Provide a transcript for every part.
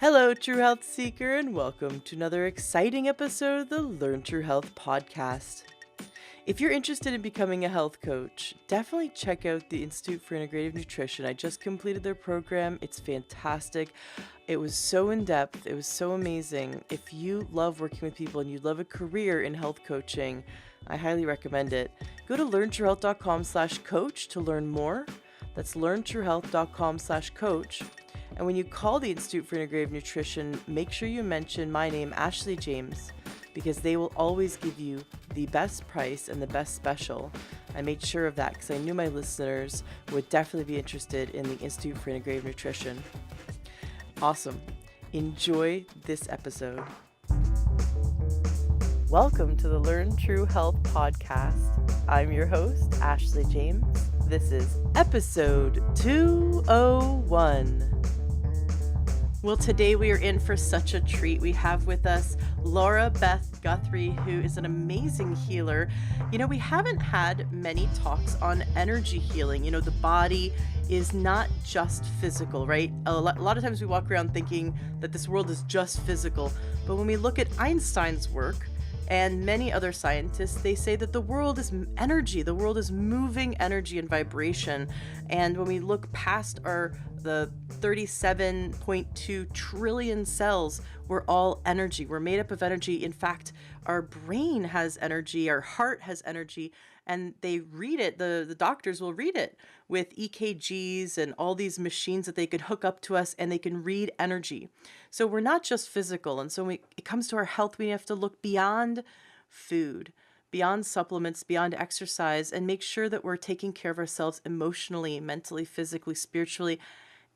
Hello, True Health Seeker, and welcome to another exciting episode of the Learn True Health podcast. If you're interested in becoming a health coach, definitely check out the Institute for Integrative Nutrition. I just completed their program. It's fantastic. It was so in-depth. It was so amazing. If you love working with people and you love a career in health coaching, I highly recommend it. Go to learntruehealth.com/coach to learn more. That's learntruehealth.com/coach. And when you call the Institute for Integrative Nutrition, make sure you mention my name, Ashley James, because they will always give you the best price and the best special. I made sure of that because I knew my listeners would definitely be interested in the Institute for Integrative Nutrition. Awesome. Enjoy this episode. Welcome to the Learn True Health podcast. I'm your host, Ashley James. This is episode 201. Well, today we are in for such a treat. We have with us Larabeth Guthrie, who is an amazing healer. You know, we haven't had many talks on energy healing. You know, the body is not just physical, right? A lot of times we walk around thinking that this world is just physical. But when we look at Einstein's work and many other scientists, they say that the world is energy. The world is moving energy and vibration. And when we look past the 37.2 trillion cells, we're all energy. We're made up of energy. In fact, our brain has energy, our heart has energy, and they read it, the doctors will read it with EKGs and all these machines that they could hook up to us, and they can read energy. So we're not just physical. And so when it comes to our health, we have to look beyond food, beyond supplements, beyond exercise, and make sure that we're taking care of ourselves emotionally, mentally, physically, spiritually,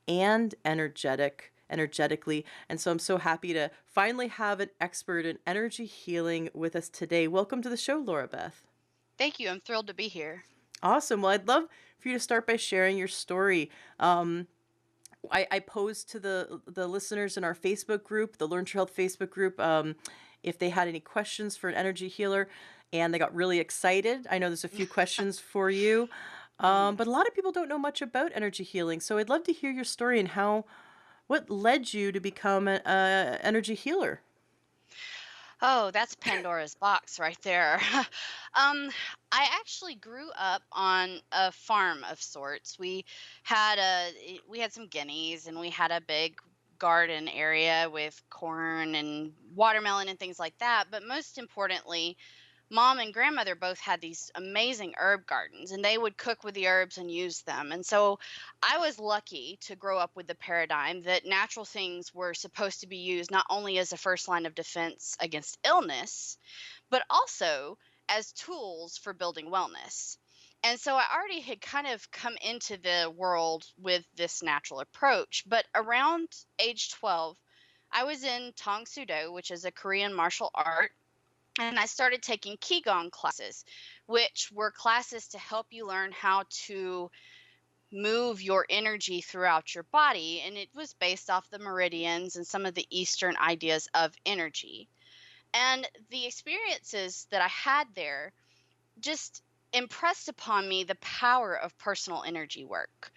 and energetically. And so I'm so happy to finally have an expert in energy healing with us today. Welcome to the show, Larabeth. Thank you. I'm thrilled to be here. Awesome. Well, I'd love for you to start by sharing your story. I posed to the listeners in our Facebook group, the Learn True Health Facebook group, if they had any questions for an energy healer, and they got really excited. I know there's a few questions for you. But a lot of people don't know much about energy healing. So I'd love to hear your story and what led you to become an energy healer. Oh, that's Pandora's box right there. I actually grew up on a farm of sorts. We had some guineas, and we had a big garden area with corn and watermelon and things like that. But most importantly, mom and grandmother both had these amazing herb gardens, and they would cook with the herbs and use them. And so I was lucky to grow up with the paradigm that natural things were supposed to be used not only as a first line of defense against illness, but also as tools for building wellness. And so I already had kind of come into the world with this natural approach. But around age 12, I was in Tang Soo Do, which is a Korean martial art, and I started taking Qi Gong classes, which were classes to help you learn how to move your energy throughout your body. And it was based off the meridians and some of the Eastern ideas of energy. And the experiences that I had there just impressed upon me the power of personal energy work.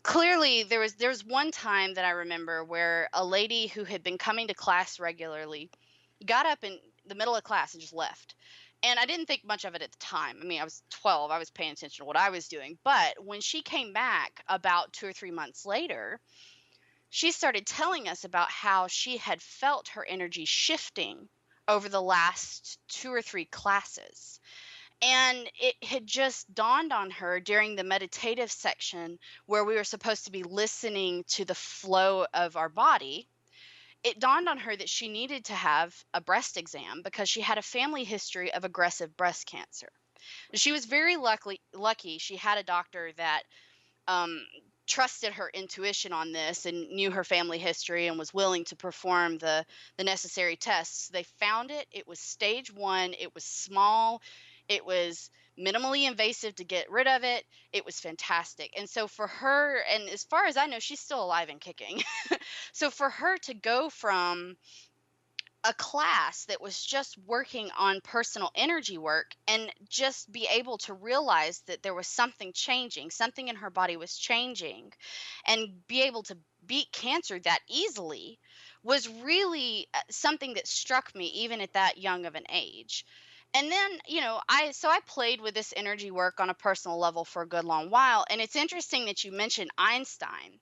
Clearly, there was one time that I remember where a lady who had been coming to class regularly got up in the middle of class and just left. And I didn't think much of it at the time. I mean, I was 12, I was paying attention to what I was doing. But when she came back about 2 or 3 months later, she started telling us about how she had felt her energy shifting over the last 2 or 3 classes. And it had just dawned on her during the meditative section where we were supposed to be listening to the flow of our body. It dawned on her that she needed to have a breast exam because she had a family history of aggressive breast cancer. She was very lucky. She had a doctor that um, trusted her intuition on this and knew her family history and was willing to perform the necessary tests. They found it. It was stage 1. It was small. It was minimally invasive to get rid of it. It was fantastic. And so for her, and as far as I know, she's still alive and kicking. So for her to go from a class that was just working on personal energy work and just be able to realize that there was something changing, something in her body was changing, and be able to beat cancer that easily was really something that struck me even at that young of an age. And then, I played with this energy work on a personal level for a good long while. And it's interesting that you mentioned Einstein,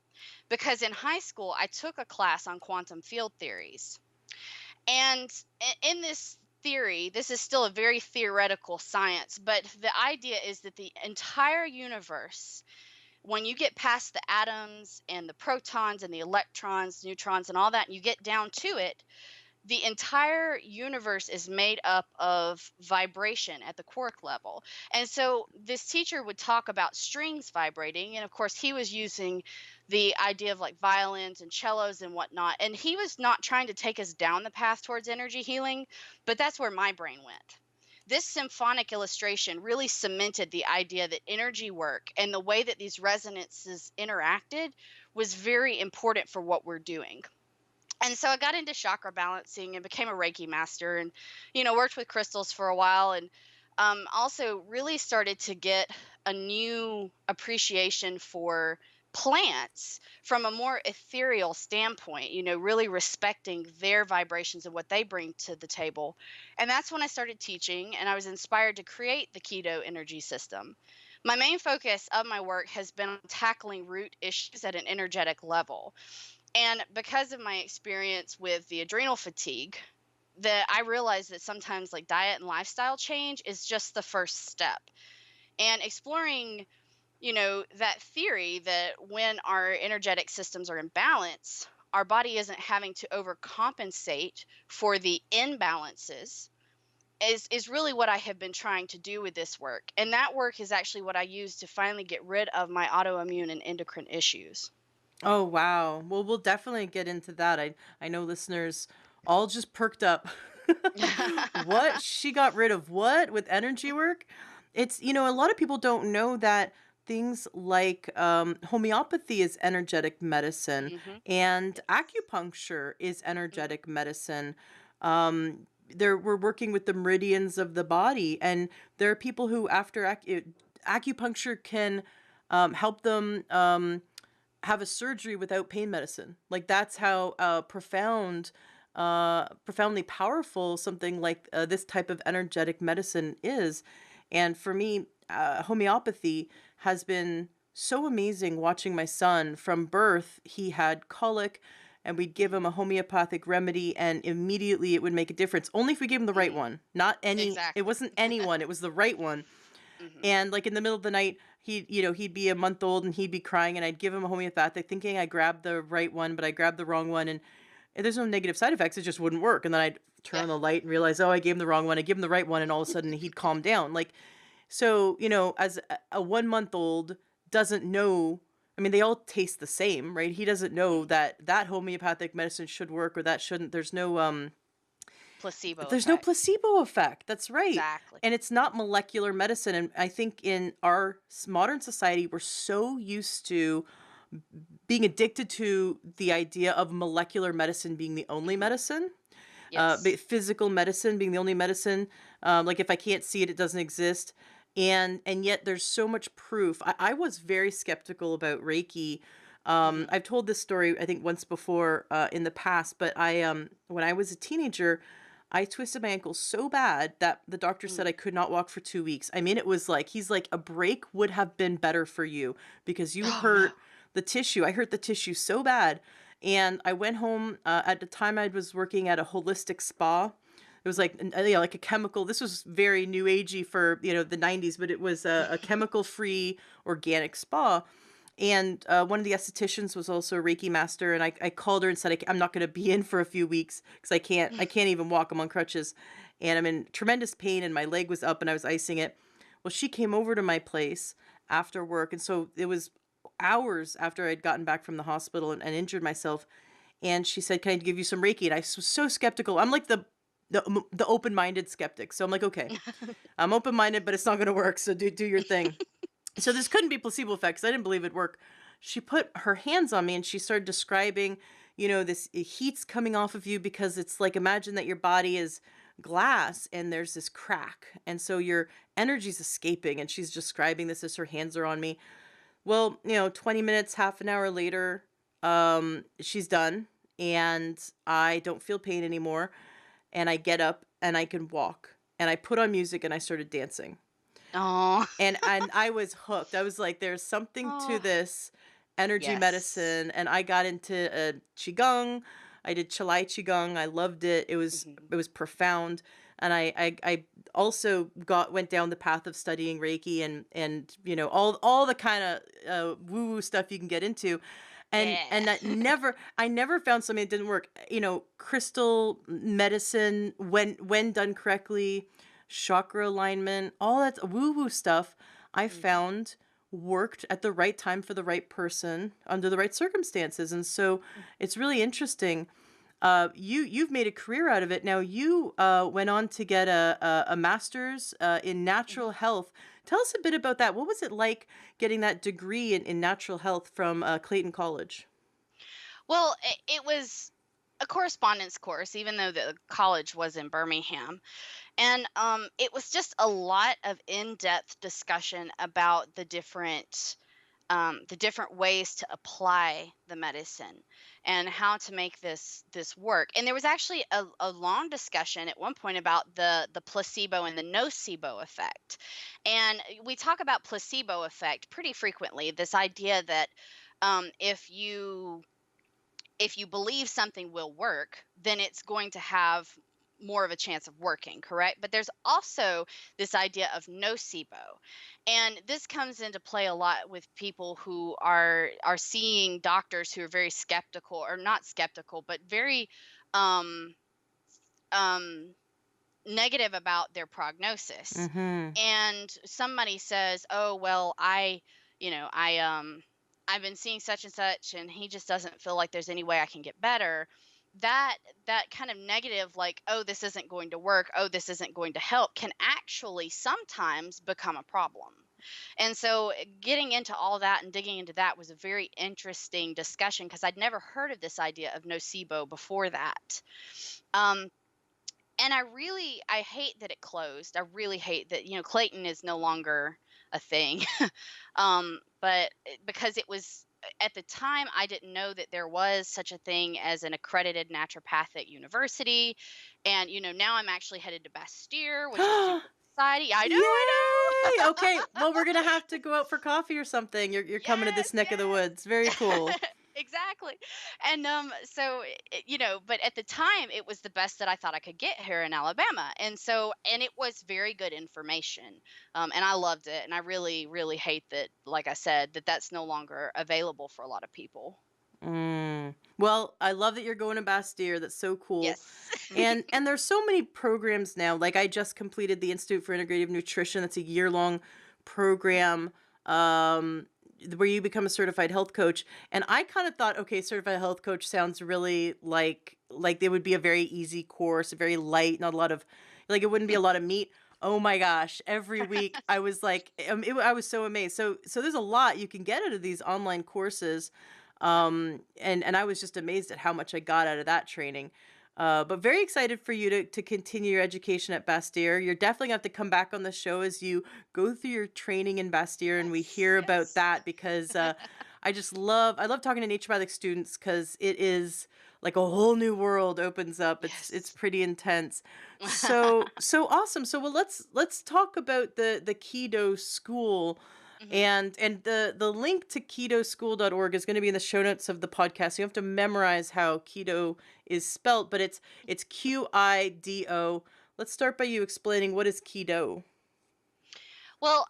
because in high school, I took a class on quantum field theories. And in this theory, this is still a very theoretical science, but the idea is that the entire universe, when you get past the atoms and the protons and the electrons, neutrons, and all that, and you get down to it, the entire universe is made up of vibration at the quark level. And so this teacher would talk about strings vibrating. And of course, he was using the idea of like violins and cellos and whatnot. And he was not trying to take us down the path towards energy healing, but that's where my brain went. This symphonic illustration really cemented the idea that energy work and the way that these resonances interacted was very important for what we're doing. And so I got into chakra balancing and became a Reiki master, and worked with crystals for a while, and also really started to get a new appreciation for plants from a more ethereal standpoint, really respecting their vibrations and what they bring to the table. And that's when I started teaching, and I was inspired to create the keto energy system. My main focus of my work has been on tackling root issues at an energetic level. And because of my experience with the adrenal fatigue, that I realized that sometimes like diet and lifestyle change is just the first step. And exploring, that theory that when our energetic systems are in balance, our body isn't having to overcompensate for the imbalances is really what I have been trying to do with this work. And that work is actually what I use to finally get rid of my autoimmune and endocrine issues. Oh, wow. Well, we'll definitely get into that. I know listeners all just perked up. What? She got rid of what with energy work? It's, a lot of people don't know that things like homeopathy is energetic medicine Hmm. and Yes. acupuncture is Mhm. energetic medicine. We're working with the meridians of the body, and there are people who, after acupuncture, can help them have a surgery without pain medicine. Like that's how profoundly powerful something like this type of energetic medicine is. And for me, homeopathy has been so amazing watching my son from birth. He had colic, and we'd give him a Mhm. homeopathic remedy, and immediately it would make a difference. Only if we gave him the right Mm. one, not any, it Exactly. wasn't anyone, it was the right one. Mhm. And like in the middle of the night, he'd be a month old and he'd be crying, and I'd give him a homeopathic thinking I grabbed the right one, but I grabbed the wrong one. And there's no negative side effects. It just wouldn't work. And then I'd turn Yeah. on the light and realize, oh, I gave him the wrong one. I give him the right one. And all of a sudden he'd calm down. Like, so, as a 1 month old doesn't know, I mean, they all taste the same, right? He doesn't know Mhm. that that homeopathic medicine should work or that shouldn't. Placebo There's no effect. placebo effect. That's right. Exactly. And it's not molecular medicine. And I think in our modern society, we're so used to being addicted to the idea of molecular medicine being the only Mhm. medicine, Yes. physical medicine being the only medicine. Like if I can't see it, it doesn't exist. And yet there's so much proof. I was very skeptical about Reiki. Mhm. I've told this story I think once before in the past, but I when I was a teenager, I twisted my ankle so bad that the doctor said Mm. I could not walk for 2 weeks. I mean, it was like he's like a break would have been better for you because you Oh no. hurt the tissue. I hurt the tissue so bad, and I went home. At the time, I was working at a holistic spa. It was like like a chemical. This was very new agey for the 90s, but it was a chemical free organic spa. And one of the estheticians was also a Reiki master, and I called her and said I'm not going to be in for a few weeks because I can't even walk. I'm on crutches, and I'm in tremendous pain, and my leg was up, and I was icing it. Well, she came over to my place after work, and so it was hours after I'd gotten back from the hospital and injured myself, and she said, "Can I give you some Reiki?" And I was so skeptical. I'm like the open-minded skeptic, so I'm like, "Okay, I'm open-minded, but it's not going to work. So do your thing." So this couldn't be placebo effect because I didn't believe it'd work. She put her hands on me and she started describing, this heat's coming off of you because it's like imagine that your body is glass and there's this crack. And so your energy's escaping. And she's describing this as her hands are on me. Well, 20 minutes, half an hour later, she's done. and I don't feel pain anymore. And I get up and I can walk. And I put on music and I started dancing. Oh. And I was hooked. I was like, there's something to Oh. this energy Yes. medicine. And I got into Qi Gong. I did Qi Gong. I loved it. Mhm. It was profound. And I also went down the path of studying Reiki and all the kind of woo woo stuff you can get into. Yeah. And that I never found something that didn't work. Crystal medicine, when done correctly, chakra alignment, all that woo woo stuff, I Mhm. found worked at the right time for the right person under the right circumstances. And so it's really interesting. You've made a career out of it. Now you went on to get a master's in natural Mhm. health. Tell us a bit about that. What was it like getting that degree in natural health from Clayton College? Well, it was a correspondence course, even though the college was in Birmingham. And it was just a lot of in-depth discussion about the different ways to apply the medicine and how to make this work. And there was actually a long discussion at one point about the placebo and the nocebo effect. And we talk about placebo effect pretty frequently. This idea that if you believe something will work, then it's going to have more of a chance of working, correct? But there's also this idea of nocebo. And this comes into play a lot with people who are seeing doctors who are very skeptical, or not skeptical, but very um um negative about their prognosis. Mm-hmm. And somebody says, "Oh, well, I've been seeing such and such and he just doesn't feel like there's any way I can get better." That kind of negative, like, "Oh, this isn't going to work. Oh, this isn't going to help," can actually sometimes become a problem. And so getting into all that and digging into that was a very interesting discussion, because I'd never heard of this idea of nocebo before that. Um and I hate that it closed. I really hate that, Clayton is no longer a thing. But because it was at the time, I didn't know that there was such a thing as an accredited naturopathic university. And now I'm actually headed to Bastyr, which is super exciting. I know, I Yay! know. Okay, well, we're gonna have to go out for coffee or something. You're coming to Yes, this neck of the woods. Very cool. yes. Exactly. And so but at the time it was the best that I thought I could get here in Alabama. And it was very good information. And I loved it, and I really really hate that, like I said, that that's no longer available for a lot of people. Well, I love that you're going to Bastyr. That's so cool. Yes. And there's so many programs now. Like I just completed the Institute for Integrative Nutrition. That's a year-long program where you become a certified health coach. And I kind of thought, okay, certified health coach sounds really like it would be a very easy course, very light, not a lot of like it wouldn't be a lot of meat. Oh my gosh, every week I was like I was so amazed. So there's a lot you can get out of these online courses. And I was just amazed at how much I got out of that training. But very excited for you to continue your education at Bastyr. You're definitely gonna have to come back on the show as you go through your training in Bastyr and we Yes, hear about yes. that because I love talking to naturopathic students because it is like a whole new world opens up. It's Yes. pretty intense. So awesome. So well let's talk about the keto school. Mhm. And the link to ketoschool.org is going to be in the show notes of the podcast. You have to memorize how keto is spelt, but it's Qido. Let's start by you explaining what is keto. Well,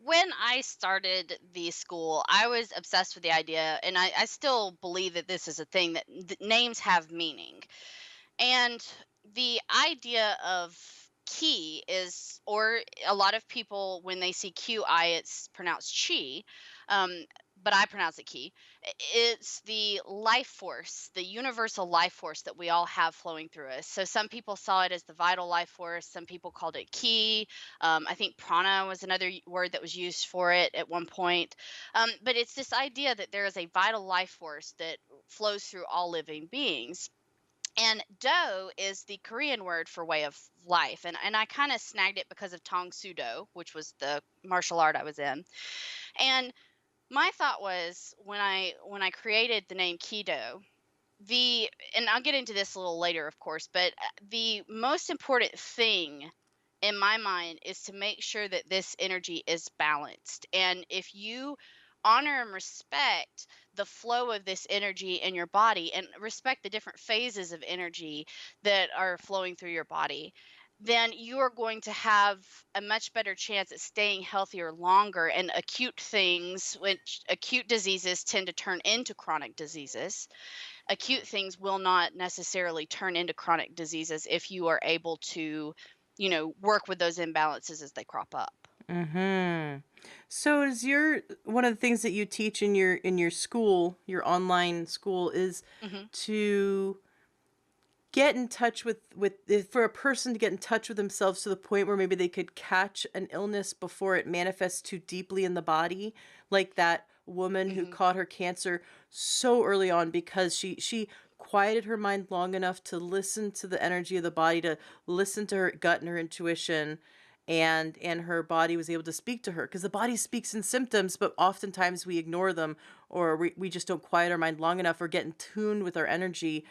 when I started the school, I was obsessed with the idea, and I still believe that this is a thing, that names have meaning. And the idea of key is, or a lot of people, when they see QI, it's pronounced chi, um, but I pronounce it key. It's the life force, the universal life force that we all have flowing through us. So some people saw it as the vital life force. Some people called it key. I think prana was another word that was used for it at one point. But it's this idea that there is a vital life force that flows through all living beings. And do is the Korean word for way of life. And I kind of snagged it because of Tang Soo Do, which was the martial art I was in. And my thought was, when I created the name Keto, the and I'll get into this a little later, of course, but the most important thing in my mind is to make sure that this energy is balanced. And if you honor and respect the flow of this energy in your body and respect the different phases of energy that are flowing through your body, then you are going to have a much better chance at staying healthier longer. And acute things, which acute diseases tend to turn into chronic diseases, acute things will not necessarily turn into chronic diseases if you are able to, work with those imbalances as they crop up. Mm-hmm. So is your one of the things that you teach in your school, your online school, is Hmm. to get in touch for a person to get in touch with themselves to the point where maybe they could catch an illness before it manifests too deeply in the body, like that woman who Hmm. caught her cancer so early on because she quieted her mind long enough to listen to the energy of the body, to listen to her gut and her intuition, and her body was able to speak to her because the body speaks in symptoms, but oftentimes we ignore them, or we just don't quiet our mind long enough or get in tune with our energy,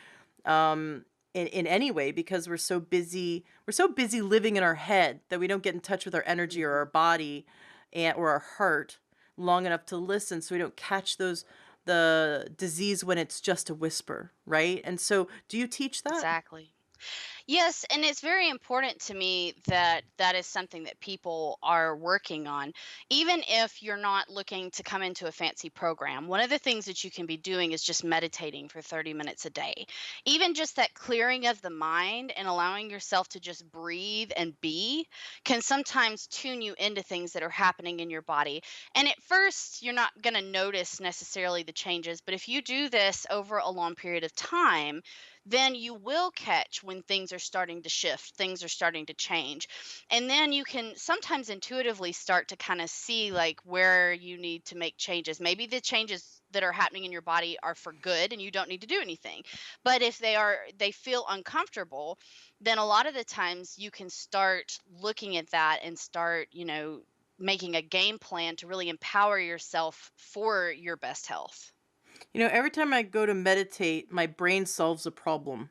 in any way, because we're so busy living in our head that we don't get in touch with our energy or our Hmm. body or our heart long enough to listen, so we don't catch the disease when it's just a whisper, right? And so do you teach that? Exactly. Yes, and it's very important to me that that is something that people are working on. Even if you're not looking to come into a fancy program, one of the things that you can be doing is just meditating for 30 minutes a day. Even just that clearing of the mind and allowing yourself to just breathe and be can sometimes tune you into things that are happening in your body. And at first, you're not going to notice necessarily the changes, but if you do this over a long period of time, then you will catch when things are starting to shift, things are starting to change. And then you can sometimes intuitively start to kind of see like where you need to make changes. Maybe the changes that are happening in your body are for good and you don't need to do anything. But if they feel uncomfortable, then a lot of the times you can start looking at that and start, making a game plan to really empower yourself for your best health. Every time I go to meditate, my brain solves a problem.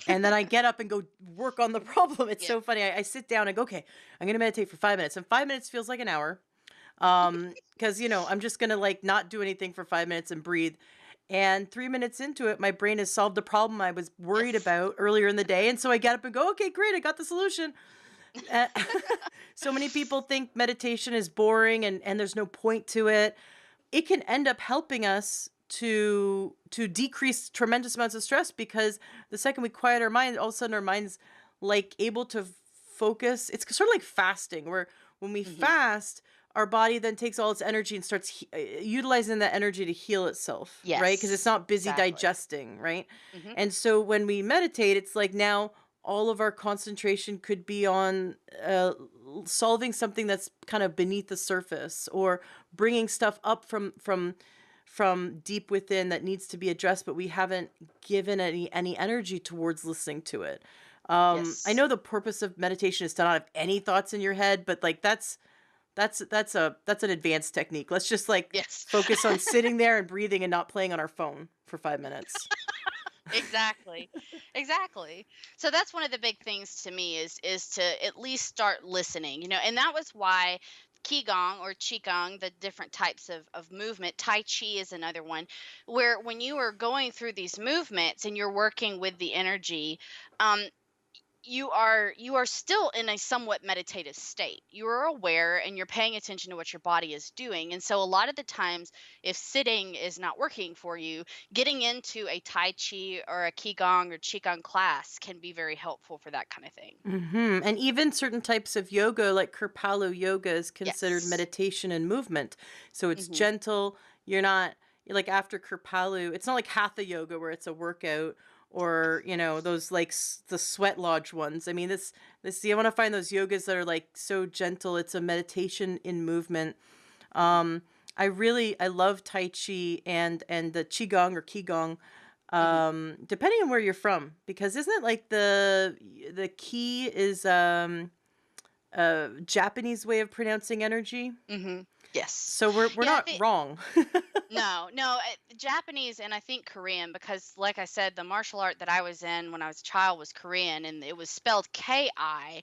And then I get up and go work on the problem. It's Yeah. so funny. I sit down and go, okay, I'm going to meditate for 5 minutes. And 5 minutes feels like an hour. Because, I'm just going to like not do anything for 5 minutes and breathe. And 3 minutes into it, my brain has solved the problem I was worried Yes. about earlier in the day. And so I get up and go, okay, great, I got the solution. Uh, so many people think meditation is boring and there's no point to it. It can end up helping us to decrease tremendous amounts of stress, because the second we quiet our mind, all of a sudden our mind's like able to focus. It's sort of like fasting, where when we Hmm. fast, our body then takes all its energy and starts utilizing that energy to heal itself, right? Because it's Yes, not busy exactly. digesting, right? Mhm. And so when we meditate, it's like now all of our concentration could be on solving something that's kind of beneath the surface, or bringing stuff up from deep within that needs to be addressed, but we haven't given any energy towards listening to it. I Yes. know the purpose of meditation is to not have any thoughts in your head, but like that's an advanced technique. Let's just like Yes. focus on sitting there and breathing and not playing on our phone for 5 minutes. Exactly. Exactly. So that's one of the big things to me is to at least start listening, and that was why Qi Gong or Qi Gong, the different types of movement, Tai Chi is another one, where when you are going through these movements and you're working with the energy, um, you are still in a somewhat meditative state. You are aware and you're paying attention to what your body is doing. And so a lot of the times, if sitting is not working for you, getting into a Tai Chi or a Qigong or Qigong class can be very helpful for that kind of thing. And even certain types of yoga, like Kripalu yoga, is considered Yes. meditation and movement. So it's Hmm. gentle. You're like after Kripalu, it's not like hatha yoga where it's a workout, or those like the sweat lodge ones. I mean, this you want to find those yogas that are like so gentle. It's a meditation in movement. Um, I love Tai Chi and the Qigong or Qigong, Hmm. depending on where you're from, because isn't it like the key is a Japanese way of pronouncing energy? Hmm. Yes. So we're Yeah, not wrong. No, no, Japanese and I think Korean because, like I said, the martial art that I was in when I was a child was Korean, and it was spelled Ki-Gong,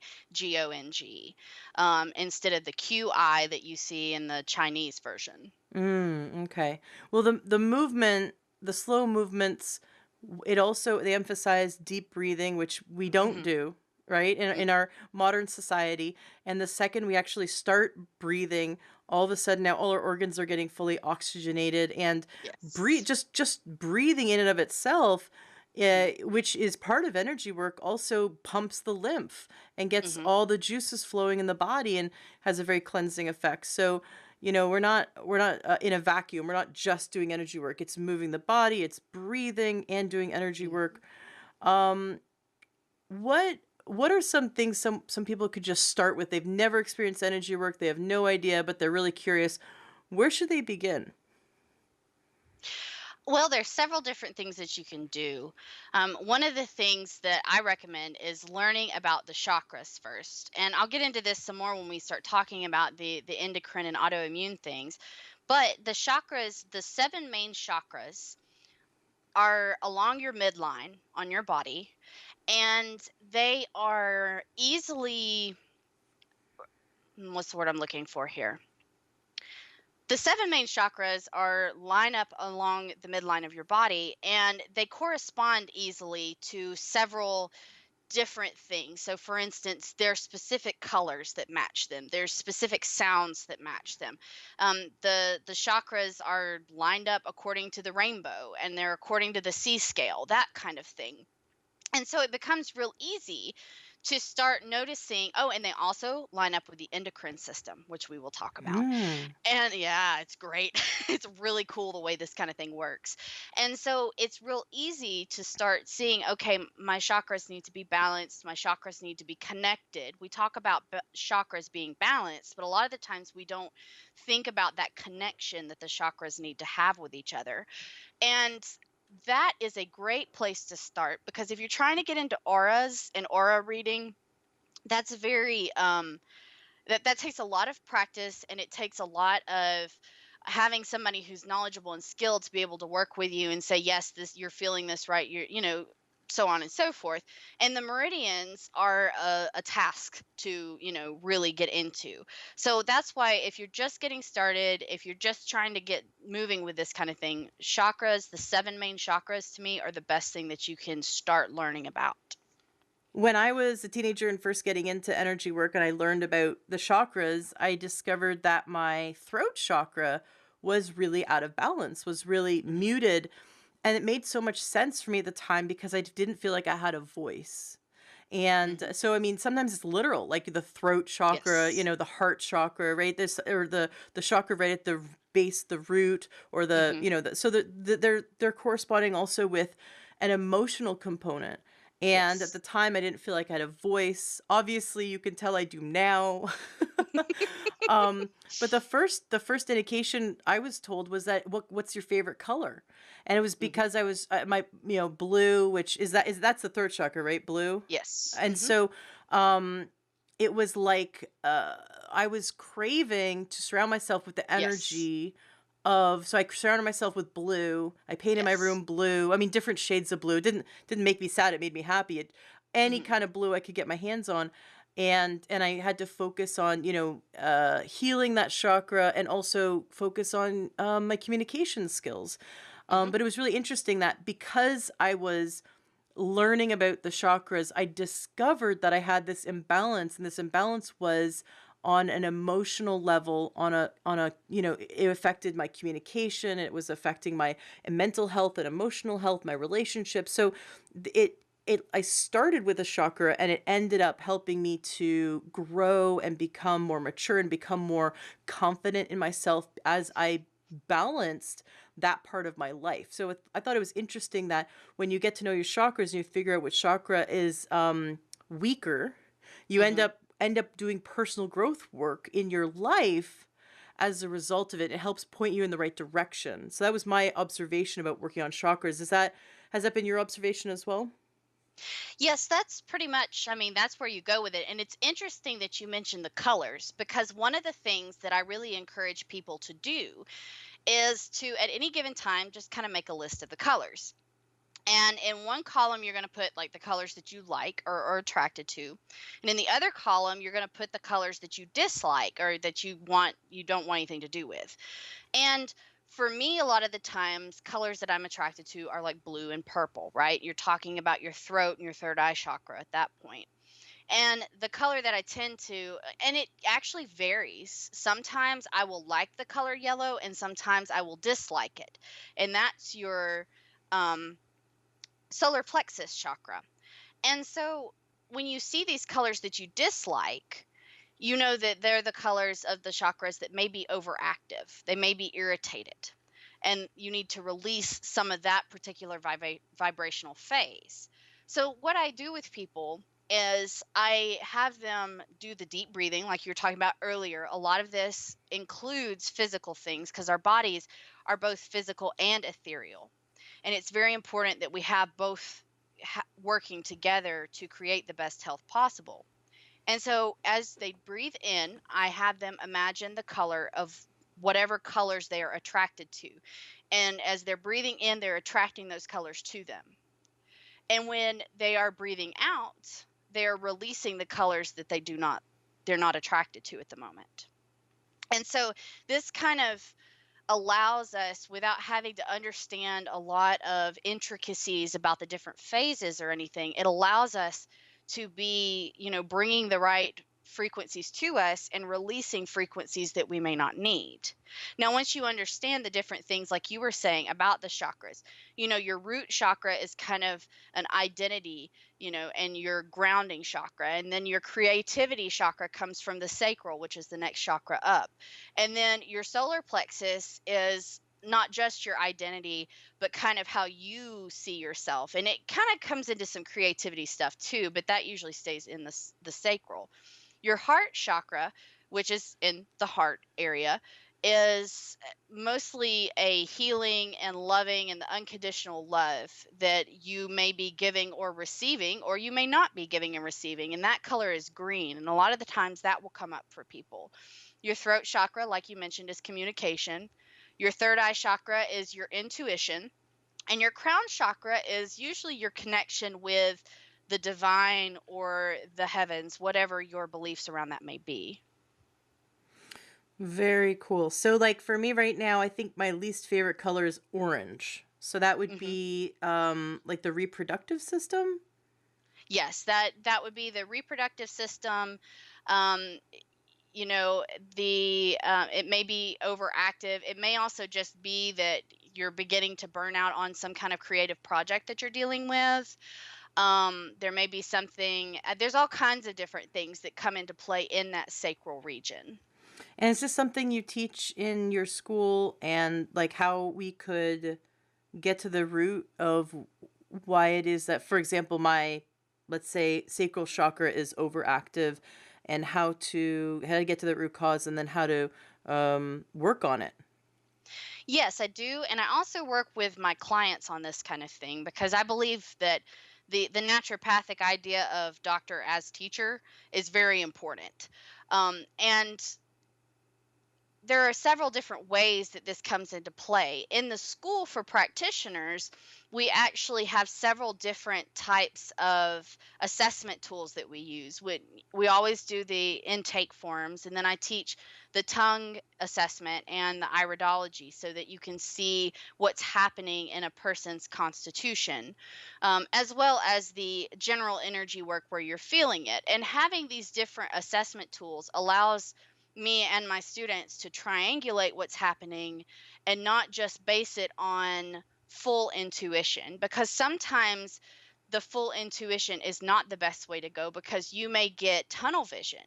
instead of the Qi that you see in the Chinese version. Okay. Well, the movement, the slow movements, it also they emphasize deep breathing, which we don't Hmm. do, right? In Mm-mm. our modern society. And the second we actually start breathing, all of a sudden now all our organs are getting fully oxygenated, and breathe Yes. just breathing in and of itself, Hmm. which is part of energy work, also pumps the lymph and gets Hmm. all the juices flowing in the body and has a very cleansing effect. So, we're not in a vacuum. We're not just doing energy work. It's moving the body, it's breathing and doing energy work. Um, what are some things some people could just start with? They've never experienced energy work. They have no idea, but they're really curious. Where should they begin? Well, there's several different things that you can do. One of the things that I recommend is learning about the chakras first, and I'll get into this some more when we start talking about the endocrine and autoimmune things. But the chakras, the seven main chakras, are along your midline on your body, and they are easily, what's the word I'm looking for here? The seven main chakras are line up along the midline of your body, and they correspond easily to several different things. So for instance, there's specific colors that match them, there's specific sounds that match them. The chakras are lined up according to the rainbow, and they're according to the C scale, that kind of thing. And so it becomes real easy to start noticing. Oh, and they also line up with the endocrine system, which we will talk about. Mm. And yeah, it's great. It's really cool the way this kind of thing works. And so it's real easy to start seeing, okay, my chakras need to be balanced. My chakras need to be connected. We talk about chakras being balanced, but a lot of the times we don't think about that connection that the chakras need to have with each other. And that is a great place to start because if you're trying to get into auras and aura reading, that's very that takes a lot of practice, and it takes a lot of having somebody who's knowledgeable and skilled to be able to work with you and say, yes, this, you're feeling this right, so on and so forth. And the meridians are a task to, really get into. So that's why if you're just getting started, if you're just trying to get moving with this kind of thing, chakras, the seven main chakras, to me are the best thing that you can start learning about. When I was a teenager and first getting into energy work and I learned about the chakras, I discovered that my throat chakra was really out of balance, was really Hmm. muted. And it made so much sense for me at the time because I didn't feel like I had a voice. And Hmm. so, I mean, sometimes it's literal, like the throat chakra, Yes. the heart chakra, right? This or the chakra right at the base, the root, or Hmm. so they're corresponding also with an emotional component. And at the Yes. time, I didn't feel like I had a voice. Obviously, you can tell I do now. um, but the first indication I was told was that what's your favorite color? And it was Hmm. because I was my blue, which that's the third chakra, right? Blue. Yes. And Hmm. so um it was like I was craving to surround myself with the Yes. energy of so I surrounded myself with blue. I painted my Yes. room blue. I mean different shades of blue. It didn't make me sad, it made me happy. Any Hmm. kind of blue I could get my hands on. And I had to focus on, healing that chakra and also focus on my communication skills. Hmm. But it was really interesting that because I was learning about the chakras, I discovered that I had this imbalance, and this imbalance was on an emotional level, it affected my communication, it was affecting my mental health and emotional health, my relationships. So it I started with a chakra and it ended up helping me to grow and become more mature and become more confident in myself as I balanced that part of my life. So I thought it was interesting that when you get to know your chakras and you figure out which chakra is weaker, you end Hmm. up doing personal growth work in your life as a result of it. It helps point you in the right direction. So that was my observation about working on chakras. Has that been your observation as well? Yes, that's pretty much, I mean, that's where you go with it. And it's interesting that you mentioned the colors because one of the things that I really encourage people to do is to, at any given time, just kind of make a list of the colors. And in one column, you're going to put like the colors that you like or are attracted to. And in the other column, you're going to put the colors that you dislike or that you don't want anything to do with. And for me, a lot of the times, colors that I'm attracted to are like blue and purple, right? You're talking about your throat and your third eye chakra at that point. And the color that I tend to, and it actually varies. Sometimes I will like the color yellow, and sometimes I will dislike it. And that's your um, solar plexus chakra. And so when you see these colors that you dislike, you know that they're the colors of the chakras that may be overactive. They may be irritated. And you need to release some of that particular vibrational phase. So, what I do with people is I have them do the deep breathing, like you were talking about earlier. A lot of this includes physical things because our bodies are both physical and ethereal. And it's very important that we have both working together to create the best health possible. And so as they breathe in, I have them imagine the color of whatever colors they are attracted to. And as they're breathing in, they're attracting those colors to them. And when they are breathing out, they're releasing the colors that they're not attracted to at the moment. And so this kind of allows us, without having to understand a lot of intricacies about the different phases or anything, it allows us to be, bringing the right frequencies to us and releasing frequencies that we may not need. Now, once you understand the different things, like you were saying about the chakras, your root chakra is kind of an identity, and your grounding chakra. And then your creativity chakra comes from the sacral, which is the next chakra up. And then your solar plexus is not just your identity, but kind of how you see yourself. And it kind of comes into some creativity stuff too, but that usually stays in the sacral. Your heart chakra, which is in the heart area, is mostly a healing and loving and the unconditional love that you may be giving or receiving, or you may not be giving and receiving. And that color is green. And a lot of the times that will come up for people. Your throat chakra, like you mentioned, is communication. Your third eye chakra is your intuition. And your crown chakra is usually your connection with the divine or the heavens, whatever your beliefs around that may be. Very cool. So like for me right now, I think my least favorite color is orange. So that would Hmm. be like the reproductive system. Yes, that would be the reproductive system. Um, the it may be overactive. It may also just be that you're beginning to burn out on some kind of creative project that you're dealing with. There may be something. There's all kinds of different things that come into play in that sacral region. And is this something you teach in your school, and like how we could get to the root of why it is that, for example, my, let's say, sacral chakra is overactive, and how to get to the root cause, and then how to work on it? Yes, I do, and I also work with my clients on this kind of thing because I believe that the naturopathic idea of doctor as teacher is very important. And there are several different ways that this comes into play. In the school for practitioners, we actually have several different types of assessment tools that we use. We always do the intake forms, and then I teach the tongue assessment and the iridology so that you can see what's happening in a person's constitution, as well as the general energy work where you're feeling it. And having these different assessment tools allows me and my students to triangulate what's happening and not just base it on full intuition, because sometimes the full intuition is not the best way to go because you may get tunnel vision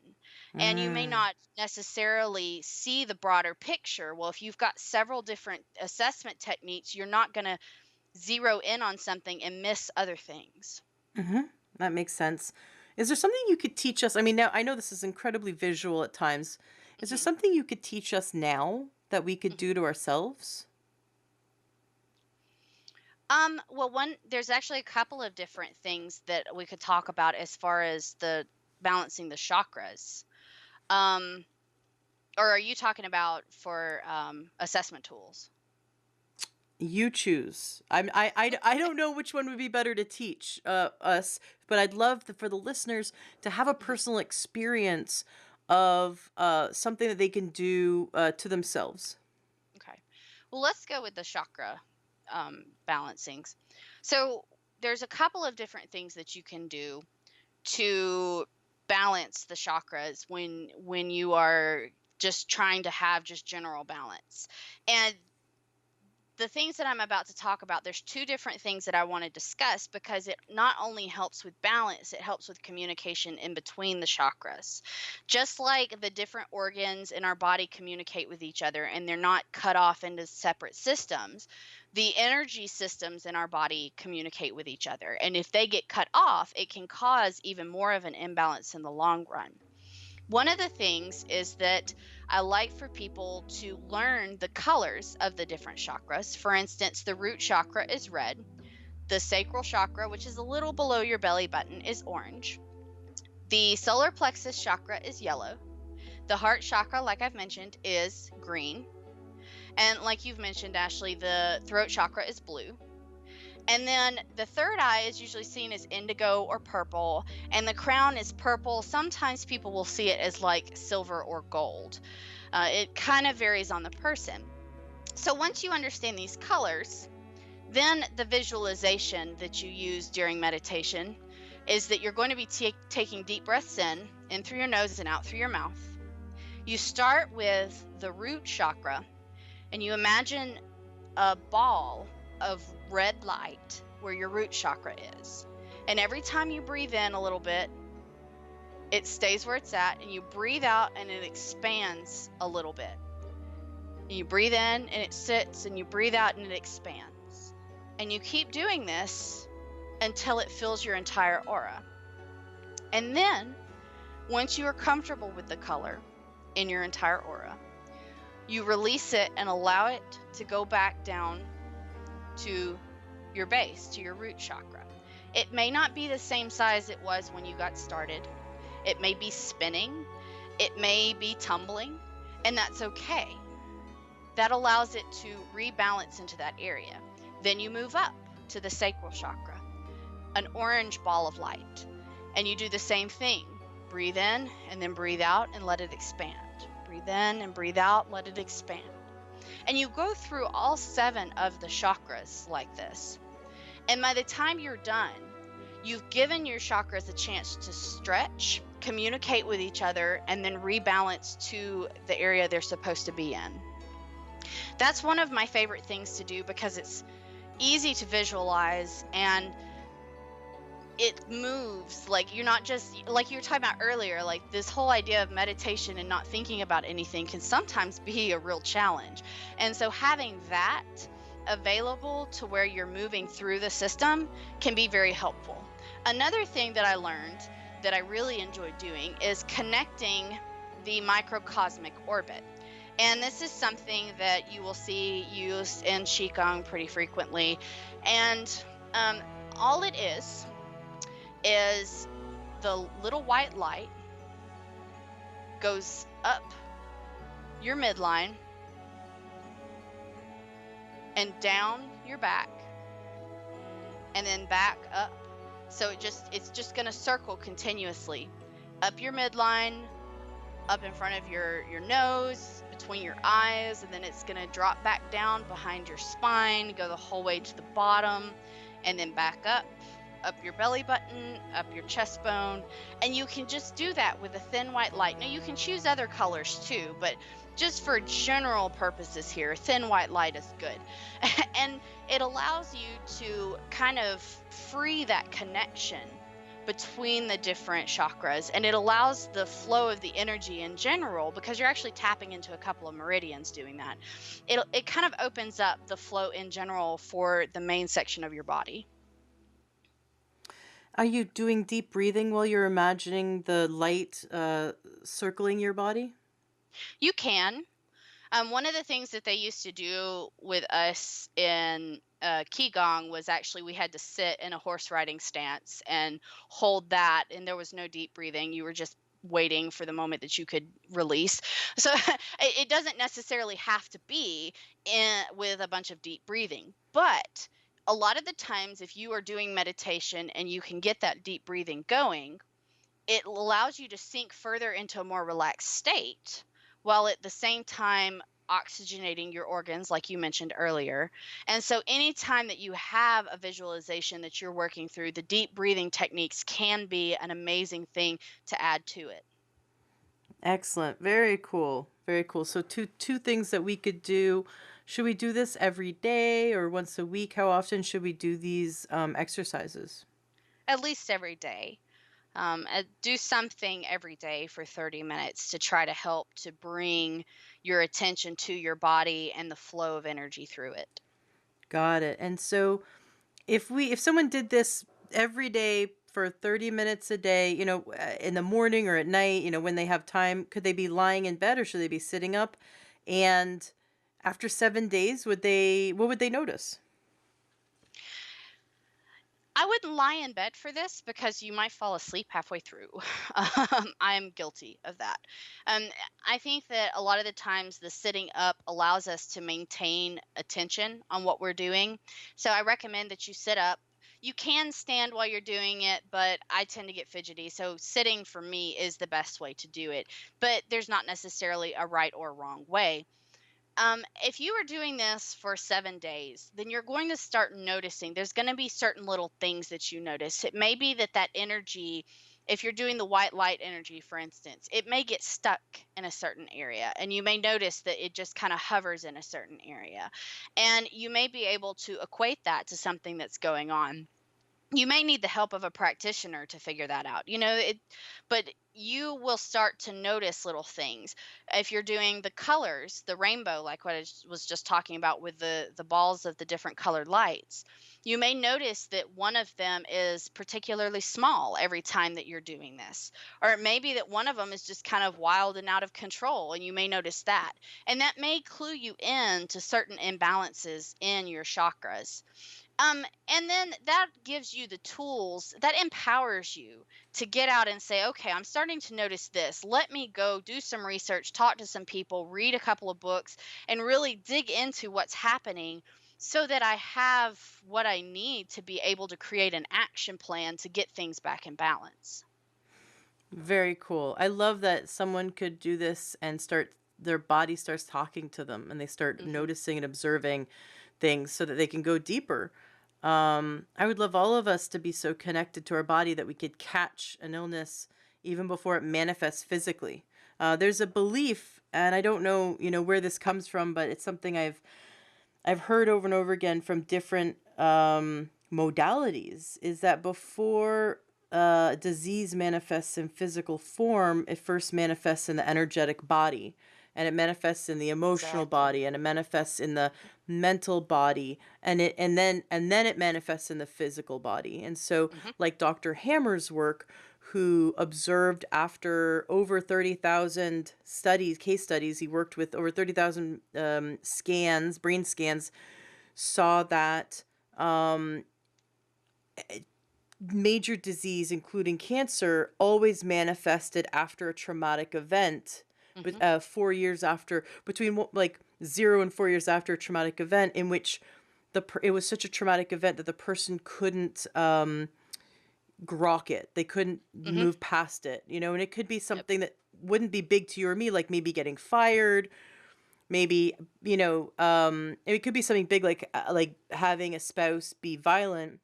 and you may Mm. not necessarily see the broader picture. Well, if you've got several different assessment techniques, you're not going to zero in on something and miss other things. Mm-hmm. That makes sense. Is there something you could teach us? I mean, now I know this is incredibly visual at times. Is there Hmm. something you could teach us now that we could Hmm. do to ourselves? Well, there's actually a couple of different things that we could talk about as far as the balancing the chakras. Um, Or are you talking about for assessment tools? You choose. I don't know which one would be better to teach us, but I'd love for the listeners to have a Mhm. personal experience of something that they can do to themselves. Okay. Well, let's go with the chakra balancings. So there's a couple of different things that you can do to balance the chakras when you are just trying to have just general balance. And the things that I'm about to talk about, there's two different things that I want to discuss because it not only helps with balance, it helps with communication in between the chakras. Just like the different organs in our body communicate with each other and they're not cut off into separate systems, the energy systems in our body communicate with each other. And if they get cut off, it can cause even more of an imbalance in the long run. One of the things is that I like for people to learn the colors of the different chakras. For instance, the root chakra is red. The sacral chakra, which is a little below your belly button, is orange. The solar plexus chakra is yellow. The heart chakra, like I've mentioned, is green. And like you've mentioned, Ashley, the throat chakra is blue. And then the third eye is usually seen as indigo or purple, and the crown is purple. Sometimes people will see it as like silver or gold. It kind of varies on the person. So once you understand these colors, then the visualization that you use during meditation is that you're going to be taking deep breaths in through your nose and out through your mouth. You start with the root chakra, and you imagine a ball of red light where your root chakra is. And every time you breathe in a little bit, it stays where it's at, and you breathe out and it expands a little bit. And you breathe in and it sits, and you breathe out and it expands. And you keep doing this until it fills your entire aura. And then, once you are comfortable with the color in your entire aura, you release it and allow it to go back down to your base, to your root chakra. It may not be the same size it was when you got started. It may be spinning, it may be tumbling, and that's okay. That allows it to rebalance into that area. Then you move up to the sacral chakra, an orange ball of light, and you do the same thing. Breathe in and then breathe out and let it expand. Breathe in and breathe out, let it expand. And you go through all 7 of the chakras like this. And by the time you're done, you've given your chakras a chance to stretch, communicate with each other, and then rebalance to the area they're supposed to be in. That's one of my favorite things to do because it's easy to visualize and it moves. Like, you're not just like you were talking about earlier, like this whole idea of meditation and not thinking about anything can sometimes be a real challenge. And so having that available to where you're moving through the system can be very helpful. Another thing that I learned that I really enjoy doing is connecting the microcosmic orbit. And this is something that you will see used in Qi Gong pretty frequently. And all it is the little white light goes up your midline and down your back and then back up. So it's just going to circle continuously up your midline, up in front of your nose, between your eyes, and then it's going to drop back down behind your spine, go the whole way to the bottom, and then back up your belly button, up your chest bone. And you can just do that with a thin white light. Now you can choose other colors too, but just for general purposes here, thin white light is good. And it allows you to kind of free that connection between the different chakras, and it allows the flow of the energy in general, because you're actually tapping into a couple of meridians doing that. It kind of opens up the flow in general for the main section of your body. Are you doing deep breathing while you're imagining the light circling your body? You can. One of the things that they used to do with us in Qi Gong was actually we had to sit in a horse riding stance and hold that, and there was no deep breathing. You were just waiting for the moment that you could release. So it doesn't necessarily have to be with a bunch of deep breathing. But a lot of the times, if you are doing meditation and you can get that deep breathing going, it allows you to sink further into a more relaxed state while at the same time oxygenating your organs, like you mentioned earlier. And so, anytime that you have a visualization that you're working through, the deep breathing techniques can be an amazing thing to add to it. Excellent. Very cool. Very cool. So two things that we could do. Should we do this every day or once a week? How often should we do these exercises? At least every day. Do something every day for 30 minutes to try to help to bring your attention to your body and the flow of energy through it. Got it. And so if someone did this every day for 30 minutes a day, in the morning or at night, when they have time, could they be lying in bed or should they be sitting up? And after 7 days, what would they notice? I wouldn't lie in bed for this because you might fall asleep halfway through. I am guilty of that. Um, I think that a lot of the times the sitting up allows us to maintain attention on what we're doing. So I recommend that you sit up. You can stand while you're doing it, but I tend to get fidgety. So sitting for me is the best way to do it. But there's not necessarily a right or wrong way. If you are doing this for 7 days, then you're going to start noticing there's going to be certain little things that you notice. It may be that energy, if you're doing the white light energy, for instance, it may get stuck in a certain area, and you may notice that it just kind of hovers in a certain area. And you may be able to equate that to something that's going on. You may need the help of a practitioner to figure that out. But you will start to notice little things. If you're doing the colors, the rainbow, like what was just talking about with the balls of the different colored lights, you may notice that one of them is particularly small every time that you're doing this. Or it may be that one of them is just kind of wild and out of control, and you may notice that. And that may clue you in to certain imbalances in your chakras. And then that gives you the tools, that empowers you to get out and say, okay, I'm starting to notice this. Let me go do some research, talk to some people, read a couple of books, and really dig into what's happening so that I have what I need to be able to create an action plan to get things back in balance. Very cool. I love that someone could do this and their body starts talking to them and they start Hmm. noticing and observing things so that they can go deeper. I would love all of us to be so connected to our body that we could catch an illness even before it manifests physically. There's a belief, and I don't know, where this comes from, but it's something I've heard over and over again from different modalities, is that before disease manifests in physical form, it first manifests in the energetic body, and it manifests in the emotional Exactly. body, and it manifests in the mental body, and then it manifests in the physical body. And so, Hmm. like Dr. Hammer's work, who observed after over 30,000 case studies, he worked with over 30,000 brain scans, saw that major disease, including cancer, always manifested after a traumatic event, but Hmm. 4 years after, between like 0 and 4 years after a traumatic event, in which it was such a traumatic event that the person couldn't grok it. They couldn't Hmm. move past it, and it could be Yep. something that wouldn't be big to you or me, like maybe getting fired, maybe, it could be something big like having a spouse be violent.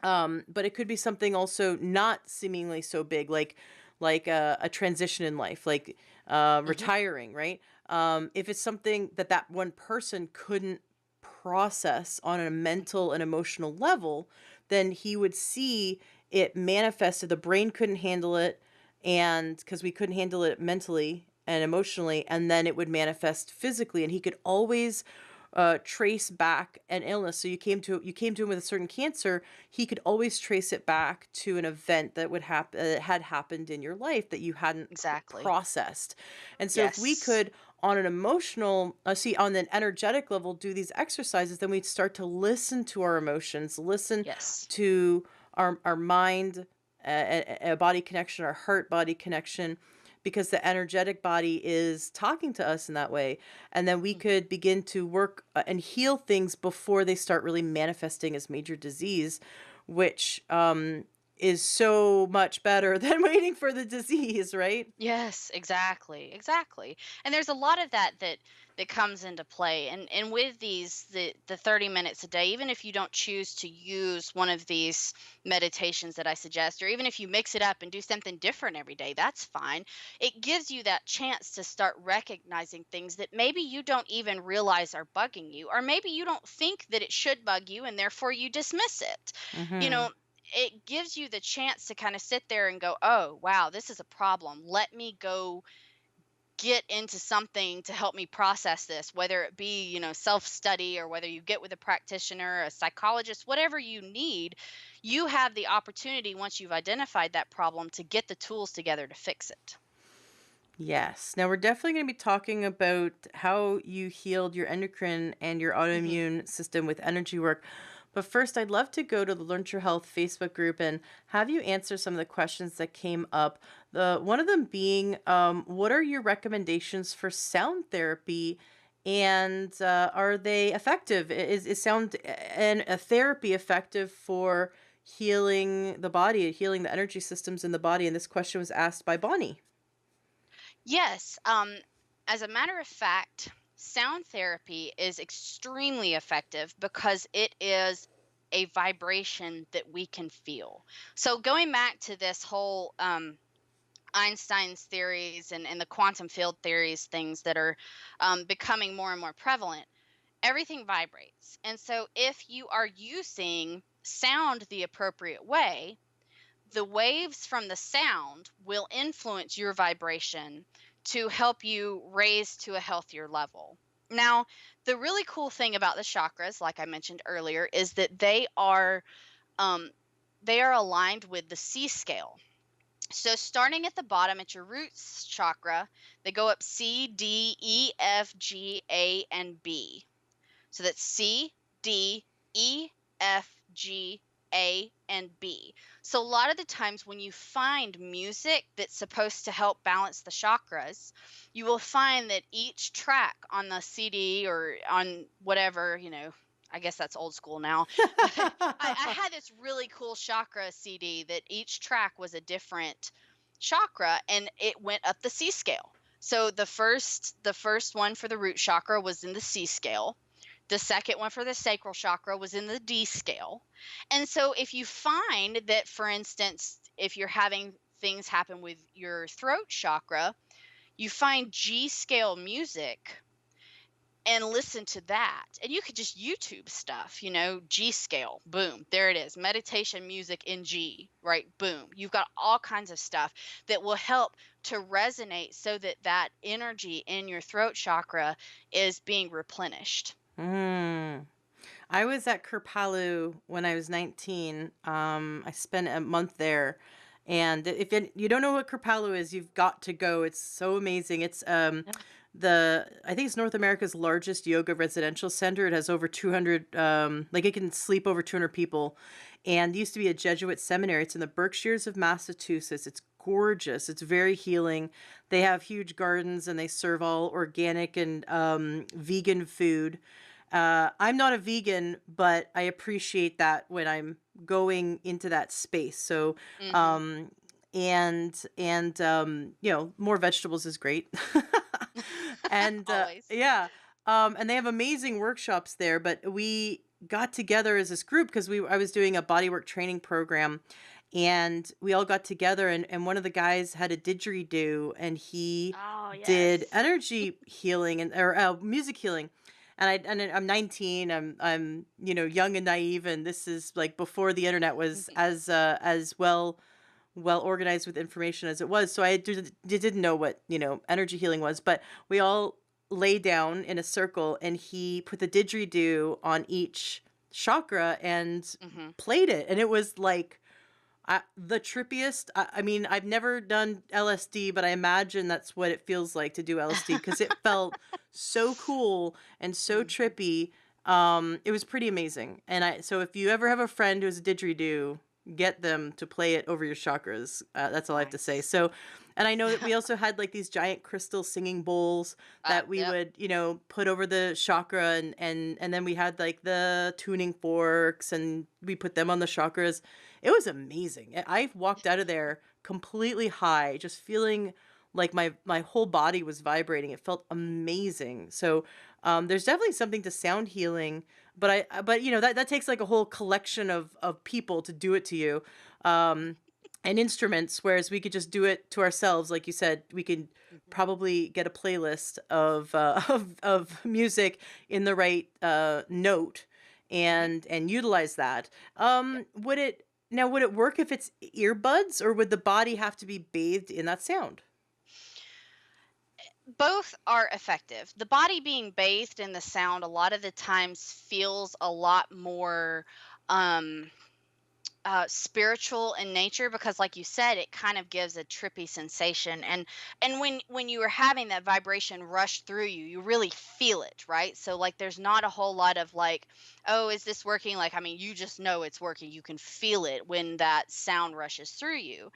But it could be something also not seemingly so big, like a transition in life, like Hmm. retiring, right? If it's something that one person couldn't process on a mental and emotional level, then he would see it manifested. The brain couldn't handle it, and because we couldn't handle it mentally and emotionally, and then it would manifest physically, and he could always trace back an illness. So you came to him with a certain cancer, he could always trace it back to an event that would happen had happened in your life that you hadn't Exactly. processed. And so if we Yes. could, on an emotional on an energetic level, do these exercises, then we'd start to listen to our emotions, listen Yes. to our mind, a body connection, our heart body connection, because the energetic body is talking to us in that way. And then we Mhm. could begin to work and heal things before they start really manifesting as major disease, which is so much better than waiting for the disease, right? Yes, exactly, exactly. And there's a lot of that comes into play. And with these the 30 minutes a day, even if you don't choose to use one of these meditations that I suggest, or even if you mix it up and do something different every day, that's fine. It gives you that chance to start recognizing things that maybe you don't even realize are bugging you, or maybe you don't think that it should bug you and therefore you dismiss it. You Mm-hmm. know, it gives you the chance to kind of sit there and go, "Oh, wow, this is a problem. Let me go get into something to help me process this," whether it be, self-study, or whether you get with a practitioner, a psychologist, whatever you need. You have the opportunity, once you've identified that problem, to get the tools together to fix it. Yes. Now we're definitely going to be talking about how you healed your endocrine and your Mhm. autoimmune system with energy work. But first, I'd love to go to the Learn Your Health Facebook group and have you answer some of the questions that came up. The one of them being, what are your recommendations for sound therapy, and are they effective? Is sound and a therapy effective for healing the body, healing the energy systems in the body? And this question was asked by Bonnie. Yes. As a matter of fact, sound therapy is extremely effective because it is a vibration that we can feel. So, going back to this whole Einstein's theories and the quantum field theories, things that are becoming more and more prevalent, everything vibrates. And so, if you are using sound the appropriate way, the waves from the sound will influence your vibration to help you raise to a healthier level. Now, the really cool thing about the chakras, like I mentioned earlier, is that um, they are aligned with the C scale. So, starting at the bottom at your roots chakra, they go up C, D, E, F, G, A, and B. So that's C, D, E, F, G, A, and B. So a lot of the times when you find music that's supposed to help balance the chakras, you will find that each track on the CD or on whatever, I guess that's old school now, but I had this really cool chakra CD that each track was a different chakra and it went up the C scale. So the first one for the root chakra was in the C scale. The second one for the sacral chakra was in the D scale. And so, if you find that, for instance, if you're having things happen with your throat chakra, you find G scale music and listen to that. And you could just YouTube stuff, G scale, boom, there it is. Meditation music in G, right? Boom. You've got all kinds of stuff that will help to resonate so that that energy in your throat chakra is being replenished. Mm. I was at Kerpalu when I was 19. I spent a month there. And if you don't know what Kerpalu is, you've got to go. It's so amazing. It's I think it's North America's largest yoga residential center. It has over 200, like it can sleep over 200 people. And it used to be a Jesuit seminary. It's in the Berkshires of Massachusetts. It's gorgeous. It's very healing. They have huge gardens and they serve all organic and vegan food. I'm not a vegan, but I appreciate that when I'm going into that space. So, Mhm. um, more vegetables is great. And Always. yeah, and they have amazing workshops there. But we got together as this group because I was doing a bodywork training program, and we all got together, and one of the guys had a didgeridoo, and he Oh, did yes. energy healing and or music healing. I'm 19. I'm young and naive, and this is like before the internet was Mhm. as well organized with information as it was. So didn't know what energy healing was, but we all lay down in a circle, and he put the didgeridoo on each chakra and Mhm. played it, and it was like the trippiest. I mean, I've never done LSD, but I imagine that's what it feels like to do LSD because it felt so cool and so Mhm. trippy. It was pretty amazing. And so if you ever have a friend who's a didgeridoo, get them to play it over your chakras. That's all I have to say. Nice. So, and I know that we also had like these giant crystal singing bowls that we Yep. would, put over the chakra, and then we had like the tuning forks, and we put them on the chakras. It was amazing. I walked out of there completely high, just feeling like my whole body was vibrating. It felt amazing. So, there's definitely something to sound healing, but that takes like a whole collection of people to do it to you, um, and instruments. Whereas we could just do it to ourselves, like you said, we could Mhm. probably get a playlist of of music in the right note, Mhm. and utilize that. Yep. Would it work if it's earbuds, or would the body have to be bathed in that sound? Both are effective. The body being bathed in the sound a lot of the times feels a lot more um spiritual in nature, because like you said, it kind of gives a trippy sensation, and when you are having that vibration rush through you, you really feel it, right? So like there's not a whole lot of like, oh, is this working? Like, I mean, you just know it's working. You can feel it when that sound rushes through you.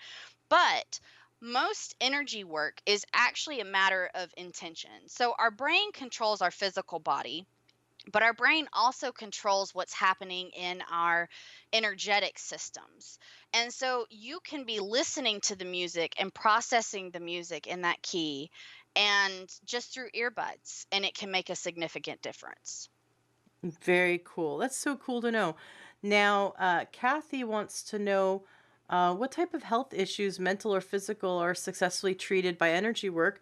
But most energy work is actually a matter of intention. So our brain controls our physical body, but our brain also controls what's happening in our energetic systems. And so you can be listening to the music and processing the music in that key and just through earbuds, and it can make a significant difference. Very cool. That's so cool to know. Now, Kathy wants to know what type of health issues, mental or physical, are successfully treated by energy work.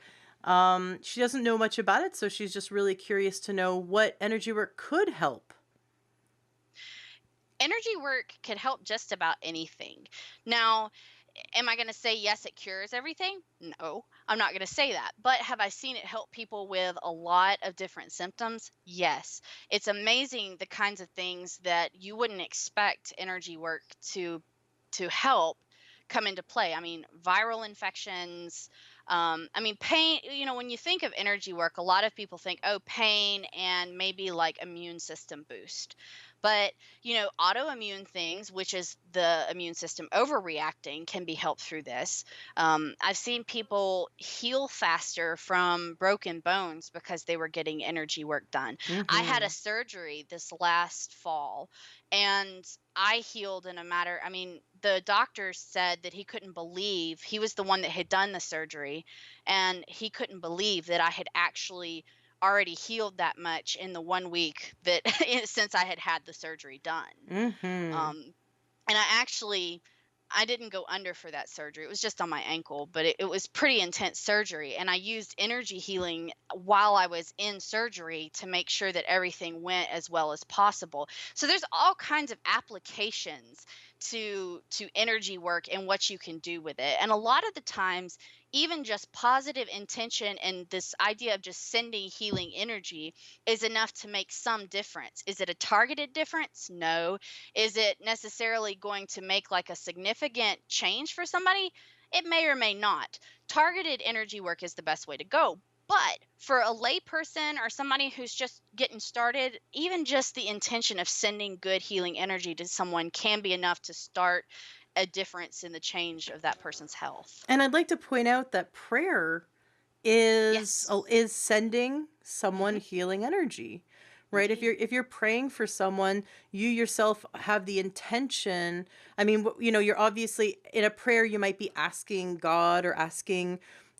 She doesn't know much about it, so she's just really curious to know what energy work could help. Energy work can help just about anything. Now, am I going to say yes, it cures everything? No, I'm not going to say that. But have I seen it help people with a lot of different symptoms? Yes. It's amazing the kinds of things that you wouldn't expect energy work to help come into play. I mean, viral infections. I mean, pain. When you think of energy work, a lot of people think, oh, pain and maybe like immune system boost. But autoimmune things, which is the immune system overreacting, can be helped through this. I've seen people heal faster from broken bones because they were getting energy work done. I had a Mm-hmm. surgery this last fall, and I healed in a matter. I mean, the doctor said that he couldn't believe, he was the one that had done the surgery, and he couldn't believe that I had actually already healed that much in the 1 week that since I had had the surgery done. Mm-hmm. Um, and I didn't go under for that surgery. It was just on my ankle, but it was pretty intense surgery. And I used energy healing while I was in surgery to make sure that everything went as well as possible. So there's all kinds of applications to energy work and what you can do with it. And a lot of the times, even just positive intention and this idea of just sending healing energy is enough to make some difference. Is it a targeted difference? No. Is it necessarily going to make like a significant change for somebody? It may or may not. Targeted energy work is the best way to go. But for a layperson or somebody who's just getting started, even just the intention of sending good healing energy to someone can be enough to start a difference in the change of that person's health. And I'd like to point out that prayer is Yes. is sending someone Hmm. healing energy, right? if Indeed. you're if you're praying for someone, you yourself have the intention. I mean, you're obviously in a prayer, you might be asking God, or asking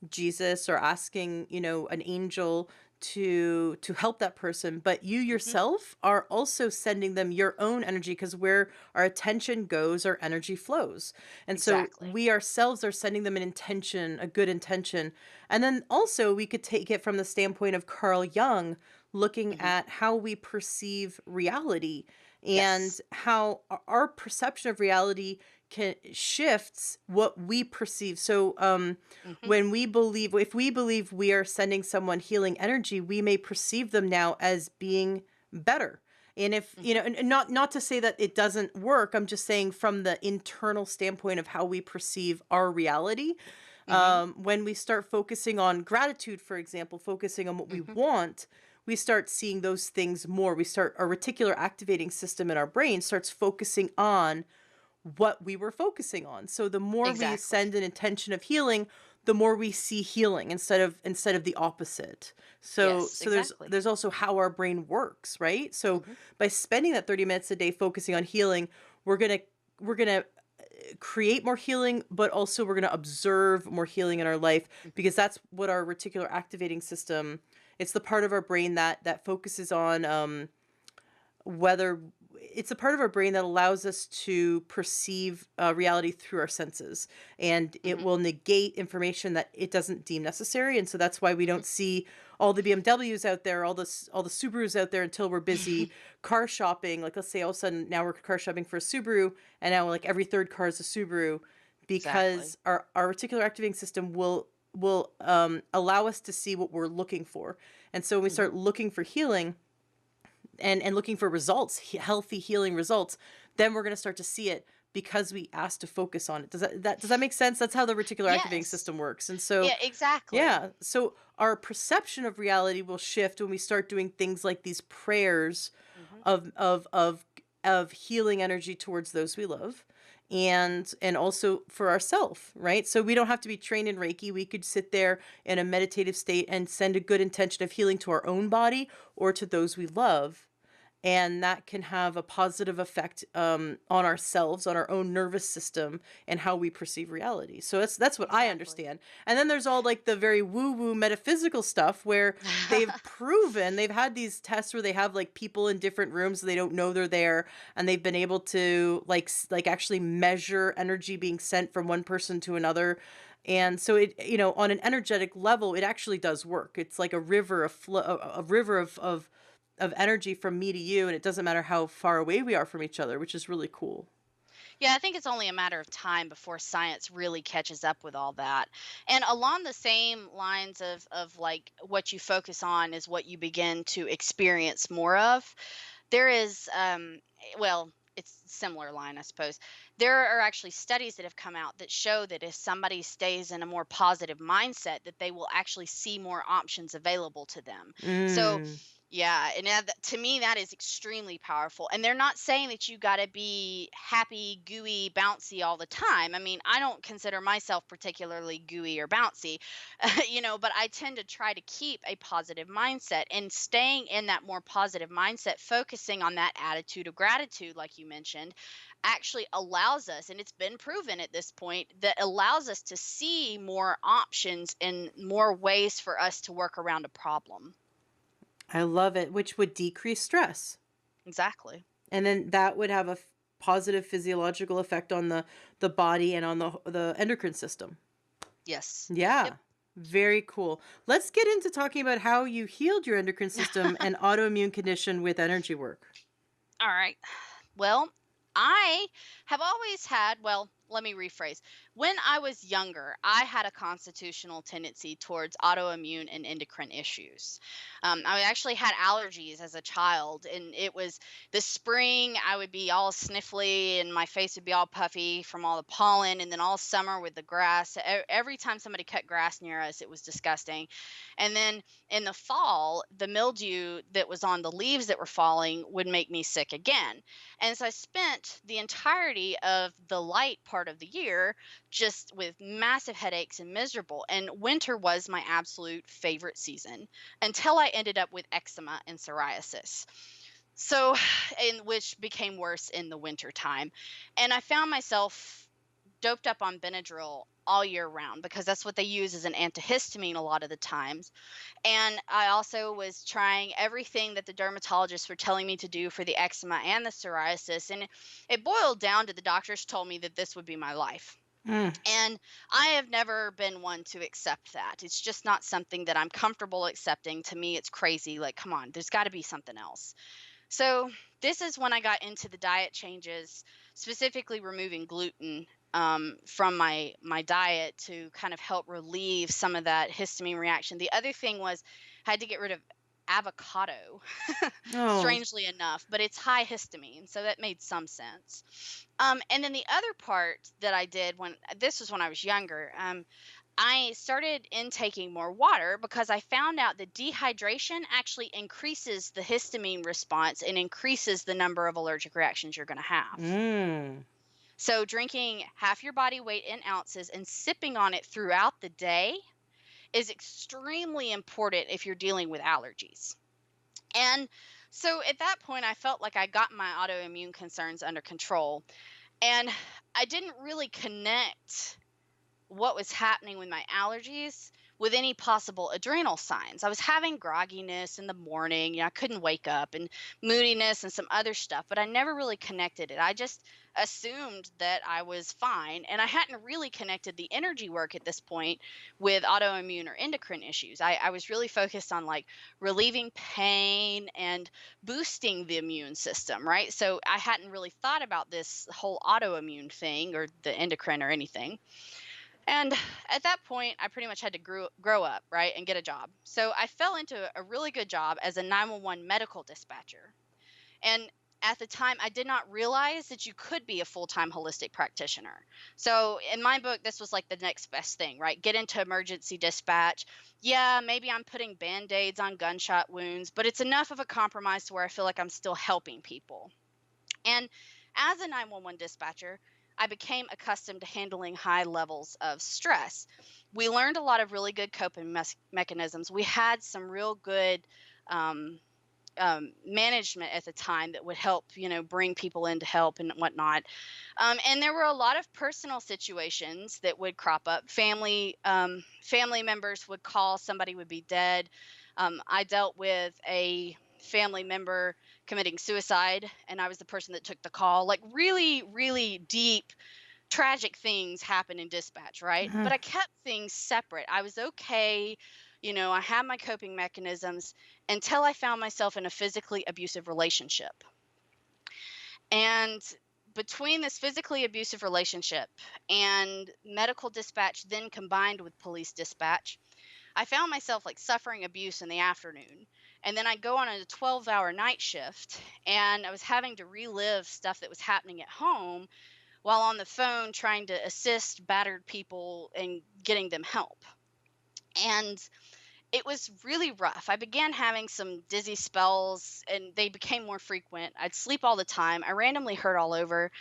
Jesus, or asking, an angel to help that person, but you Hmm. yourself are also sending them your own energy, because where our attention goes, our energy flows. And so Exactly. we ourselves are sending them an intention, a good intention. And then also we could take it from the standpoint of Carl Jung, looking Hmm. at how we perceive reality, and Yes. how our perception of reality can shifts what we perceive. So Hmm. when we believe if we believe we are sending someone healing energy, we may perceive them now as being better. And if Hmm. and not to say that it doesn't work, I'm just saying from the internal standpoint of how we perceive our reality. Hmm. When we start focusing on gratitude, for example, focusing on what we Hmm. want, we start seeing those things more. We start Our reticular activating system in our brain starts focusing on what we were focusing on. So the more we Exactly. send an intention of healing, the more we see healing instead of the opposite. So Yes, so exactly. there's also how our brain works, right? So Hmm. by spending that 30 minutes a day focusing on healing, we're going to create more healing, but also we're going to observe more healing in our life, because that's what our reticular activating system, it's the part of our brain that focuses on whether it's a part of our brain that allows us to perceive reality through our senses, and it Hmm. will negate information that it doesn't deem necessary. And so that's why we don't see all the BMWs out there, all the Subarus out there, until we're busy car shopping. Like, let's say all of a sudden now we're car shopping for a Subaru, and now like every third car is a Subaru, Exactly. because our reticular activating system will allow us to see what we're looking for. And so when we Hmm. start looking for healing, and looking for results, healthy healing results, then we're going to start to see it, because we asked to focus on it. Does that make sense? That's how the reticular activating Yes. system works. And so Yeah, exactly. yeah, so our perception of reality will shift when we start doing things like these prayers Hmm. of healing energy towards those we love, and also for ourselves, right? So we don't have to be trained in Reiki. We could sit there in a meditative state and send a good intention of healing to our own body or to those we love, and that can have a positive effect on ourselves, on our own nervous system, and how we perceive reality. So that's what I Exactly. understand. And then there's all like the very woo woo metaphysical stuff, where they've had these tests where they have like people in different rooms, they don't know they're there, and they've been able to like actually measure energy being sent from one person to another. And so it, on an energetic level, it actually does work. It's like a river, a river of energy from me to you, and it doesn't matter how far away we are from each other, which is really cool. Yeah, I think it's only a matter of time before science really catches up with all that. And along the same lines of like what you focus on is what you begin to experience more of. There is well, it's a similar line, I suppose. There are actually studies that have come out that show that if somebody stays in a more positive mindset, that they will actually see more options available to them. So Mm. yeah, and to me, that is extremely powerful. And they're not saying that you got to be happy, gooey, bouncy all the time. I mean, I don't consider myself particularly gooey or bouncy, but I tend to try to keep a positive mindset, and staying in that more positive mindset, focusing on that attitude of gratitude, like you mentioned, actually allows us, and it's been proven at this point, that allows us to see more options and more ways for us to work around a problem. I love it, which would decrease stress. Exactly. And then that would have a positive physiological effect on the body and on the endocrine system. Yes. Yeah. Yep. Very cool. Let's get into talking about how you healed your endocrine system and autoimmune condition with energy work. All right. Well, I have always had, well, let me rephrase. When I was younger, I had a constitutional tendency towards autoimmune and endocrine issues. I actually had allergies as a child, and it was the spring, I would be all sniffly and my face would be all puffy from all the pollen. And then all summer with the grass, every time somebody cut grass near us, it was disgusting. And then in the fall, the mildew that was on the leaves that were falling would make me sick again. And so I spent the entirety of the light part of the year just with massive headaches and miserable. And winter was my absolute favorite season until I ended up with eczema and psoriasis. So, and which became worse in the winter time. And I found myself doped up on Benadryl all year round because that's what they use as an antihistamine a lot of the times. And I also was trying everything that the dermatologists were telling me to do for the eczema and the psoriasis. And it boiled down to the doctors told me that this would be my life. Mm. And I have never been one to accept that. It's just not something that I'm comfortable accepting. To me, it's crazy. Like, come on, there's got to be something else. So this is when I got into the diet changes, specifically removing gluten from my diet to kind of help relieve some of that histamine reaction. The other thing was I had to get rid of avocado, Oh, strangely enough, but it's high histamine, so that made some sense. And then the other part that I did when this was when I was younger, I started intaking more water because I found out that dehydration actually increases the histamine response and increases the number of allergic reactions you're going to have. mm. So drinking half your body weight in ounces and sipping on it throughout the day is extremely important if you're dealing with allergies. And so at that point, I felt like I got my autoimmune concerns under control. And I didn't really connect what was happening with my allergies with any possible adrenal signs. I was having grogginess in the morning, I couldn't wake up, and moodiness and some other stuff, but I never really connected it. I just assumed that I was fine, and I hadn't really connected the energy work at this point with autoimmune or endocrine issues. I was really focused on like relieving pain and boosting the immune system, right? So I hadn't really thought about this whole autoimmune thing or the endocrine or anything. And at that point, I pretty much had to grow up, right, and get a job. So I fell into a really good job as a 911 medical dispatcher. And at the time, I did not realize that you could be a full time holistic practitioner. So in my book, this was like the next best thing, right? Get into emergency dispatch. Yeah, maybe I'm putting band aids on gunshot wounds, but it's enough of a compromise to where I feel like I'm still helping people. And as a 911 dispatcher, I became accustomed to handling high levels of stress. We learned a lot of really good coping mechanisms. We had some real good um, management at the time that would help, bring people in to help and whatnot. And there were a lot of personal situations that would crop up. Family members would call, somebody would be dead. I dealt with a family member committing suicide, and I was the person that took the call. Like really, really deep, tragic things happen in dispatch, right? Uh, But I kept things separate. I was okay. I had my coping mechanisms until I found myself in a physically abusive relationship. And between this physically abusive relationship and medical dispatch, then combined with police dispatch, I found myself like suffering abuse in the afternoon. And then I'd go on a 12-hour night shift, and I was having to relive stuff that was happening at home while on the phone trying to assist battered people and getting them help. And it was really rough. I began having some dizzy spells, and they became more frequent. I'd sleep all the time. I randomly hurt all over.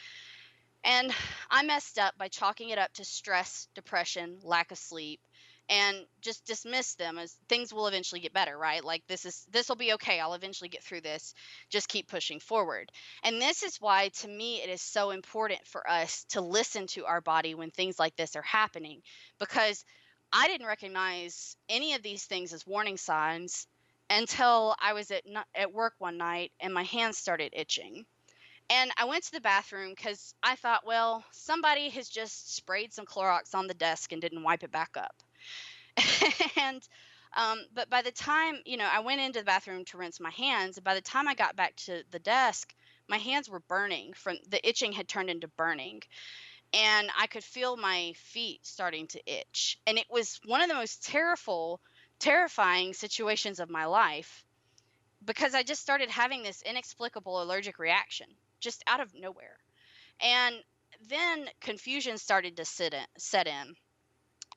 And I messed up by chalking it up to stress, depression, lack of sleep, and just dismissed them as things will eventually get better, right? Like this will be okay. I'll eventually get through this. Just keep pushing forward. And this is why to me it is so important for us to listen to our body when things like this are happening, because I didn't recognize any of these things as warning signs until I was at work one night and my hands started itching. And I went to the bathroom because I thought, well, somebody has just sprayed some Clorox on the desk and didn't wipe it back up. and but by the time, I went into the bathroom to rinse my hands, and by the time I got back to the desk, my hands were burning. From the itching had turned into burning, and I could feel my feet starting to itch. And it was one of the most terrifying situations of my life, because I just started having this inexplicable allergic reaction just out of nowhere. And then confusion started to set in.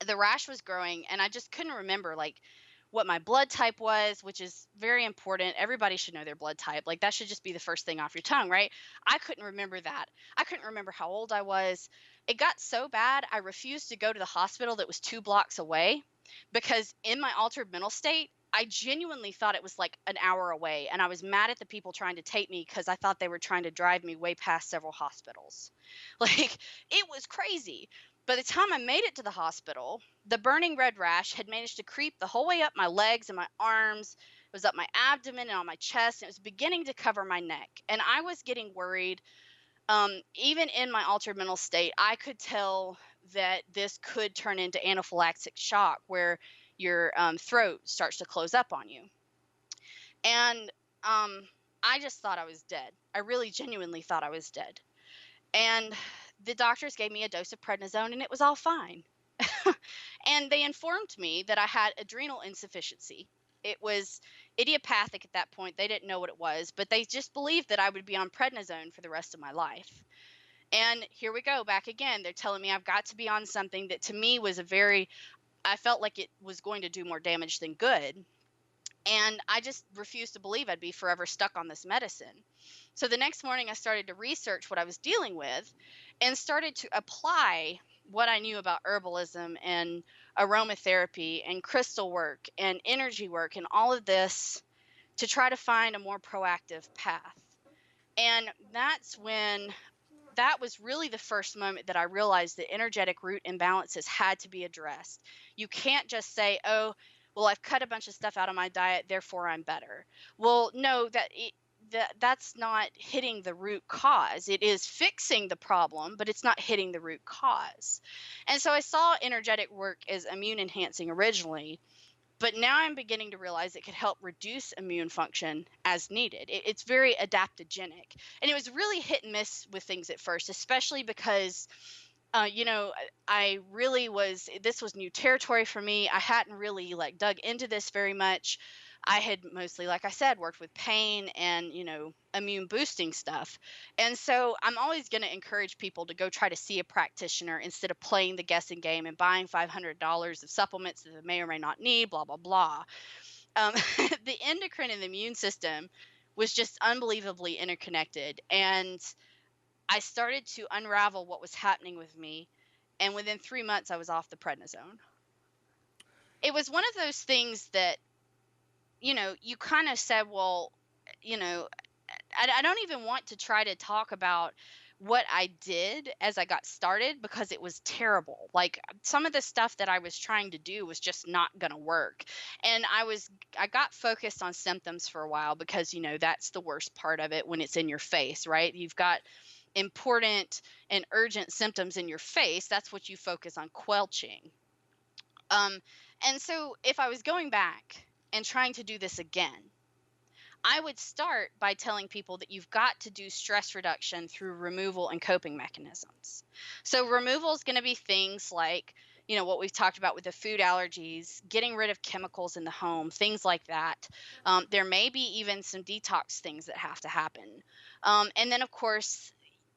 The rash was growing, and I just couldn't remember like what my blood type was, which is very important. Everybody should know their blood type. Like that should just be the first thing off your tongue, right? I couldn't remember that. I couldn't remember how old I was. It got so bad, I refused to go to the hospital that was 2 blocks away, because in my altered mental state, I genuinely thought it was like an hour away. And I was mad at the people trying to take me because I thought they were trying to drive me way past several hospitals. Like it was crazy. By the time I made it to the hospital, the burning red rash had managed to creep the whole way up my legs and my arms. It was up my abdomen and on my chest, and it was beginning to cover my neck. And I was getting worried. Even in my altered mental state, I could tell that this could turn into anaphylactic shock, where your throat starts to close up on you. And I just thought I was dead. I really genuinely thought I was dead. And the doctors gave me a dose of prednisone, and it was all fine. And they informed me that I had adrenal insufficiency. It was idiopathic at that point. They didn't know what it was, but they just believed that I would be on prednisone for the rest of my life. And here we go, back again. They're telling me I've got to be on something that to me was I felt like it was going to do more damage than good. And I just refused to believe I'd be forever stuck on this medicine. So the next morning, I started to research what I was dealing with and started to apply what I knew about herbalism and aromatherapy and crystal work and energy work and all of this to try to find a more proactive path. And that was really the first moment that I realized that energetic root imbalances had to be addressed. You can't just say, "Oh, well, I've cut a bunch of stuff out of my diet, therefore I'm better." Well, no, that's not hitting the root cause. It is fixing the problem, but it's not hitting the root cause. And so I saw energetic work as immune enhancing originally, but now I'm beginning to realize it could help reduce immune function as needed. It's very adaptogenic. And it was really hit and miss with things at first, especially because, I really this was new territory for me. I hadn't really like dug into this very much. I had mostly, like I said, worked with pain and, immune boosting stuff. And so I'm always going to encourage people to go try to see a practitioner instead of playing the guessing game and buying $500 of supplements that they may or may not need, blah, blah, blah. The endocrine and the immune system was just unbelievably interconnected. And I started to unravel what was happening with me. And within 3 months, I was off the prednisone. It was one of those things that, you kind of said, well, you know, I don't even want to try to talk about what I did as I got started because it was terrible. Like some of the stuff that I was trying to do was just not going to work. And I got focused on symptoms for a while because, that's the worst part of it when it's in your face, right? You've got important and urgent symptoms in your face. That's what you focus on quelching. Um, and so if I was going back and trying to do this again, I would start by telling people that you've got to do stress reduction through removal and coping mechanisms. So, removal is going to be things like, what we've talked about with the food allergies, getting rid of chemicals in the home, things like that. There may be even some detox things that have to happen. And then, of course,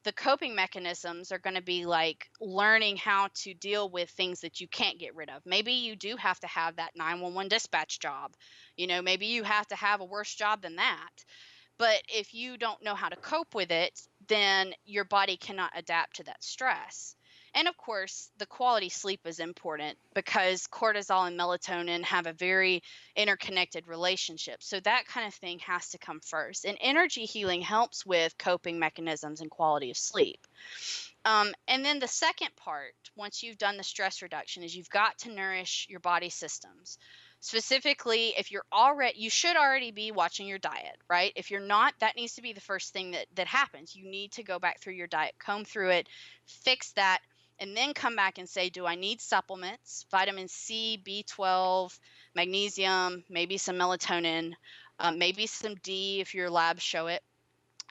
the coping mechanisms are going to be like learning how to deal with things that you can't get rid of. Maybe you do have to have that 911 dispatch job. Maybe you have to have a worse job than that. But if you don't know how to cope with it, then your body cannot adapt to that stress. And of course, the quality sleep is important because cortisol and melatonin have a very interconnected relationship. So that kind of thing has to come first. And energy healing helps with coping mechanisms and quality of sleep. And then the second part, once you've done the stress reduction, is you've got to nourish your body systems. Specifically, if you should already be watching your diet, right? If you're not, that needs to be the first thing that happens. You need to go back through your diet, comb through it, fix that, and then come back and say, do I need supplements? Vitamin C, B12, magnesium, maybe some melatonin, maybe some D if your labs show it.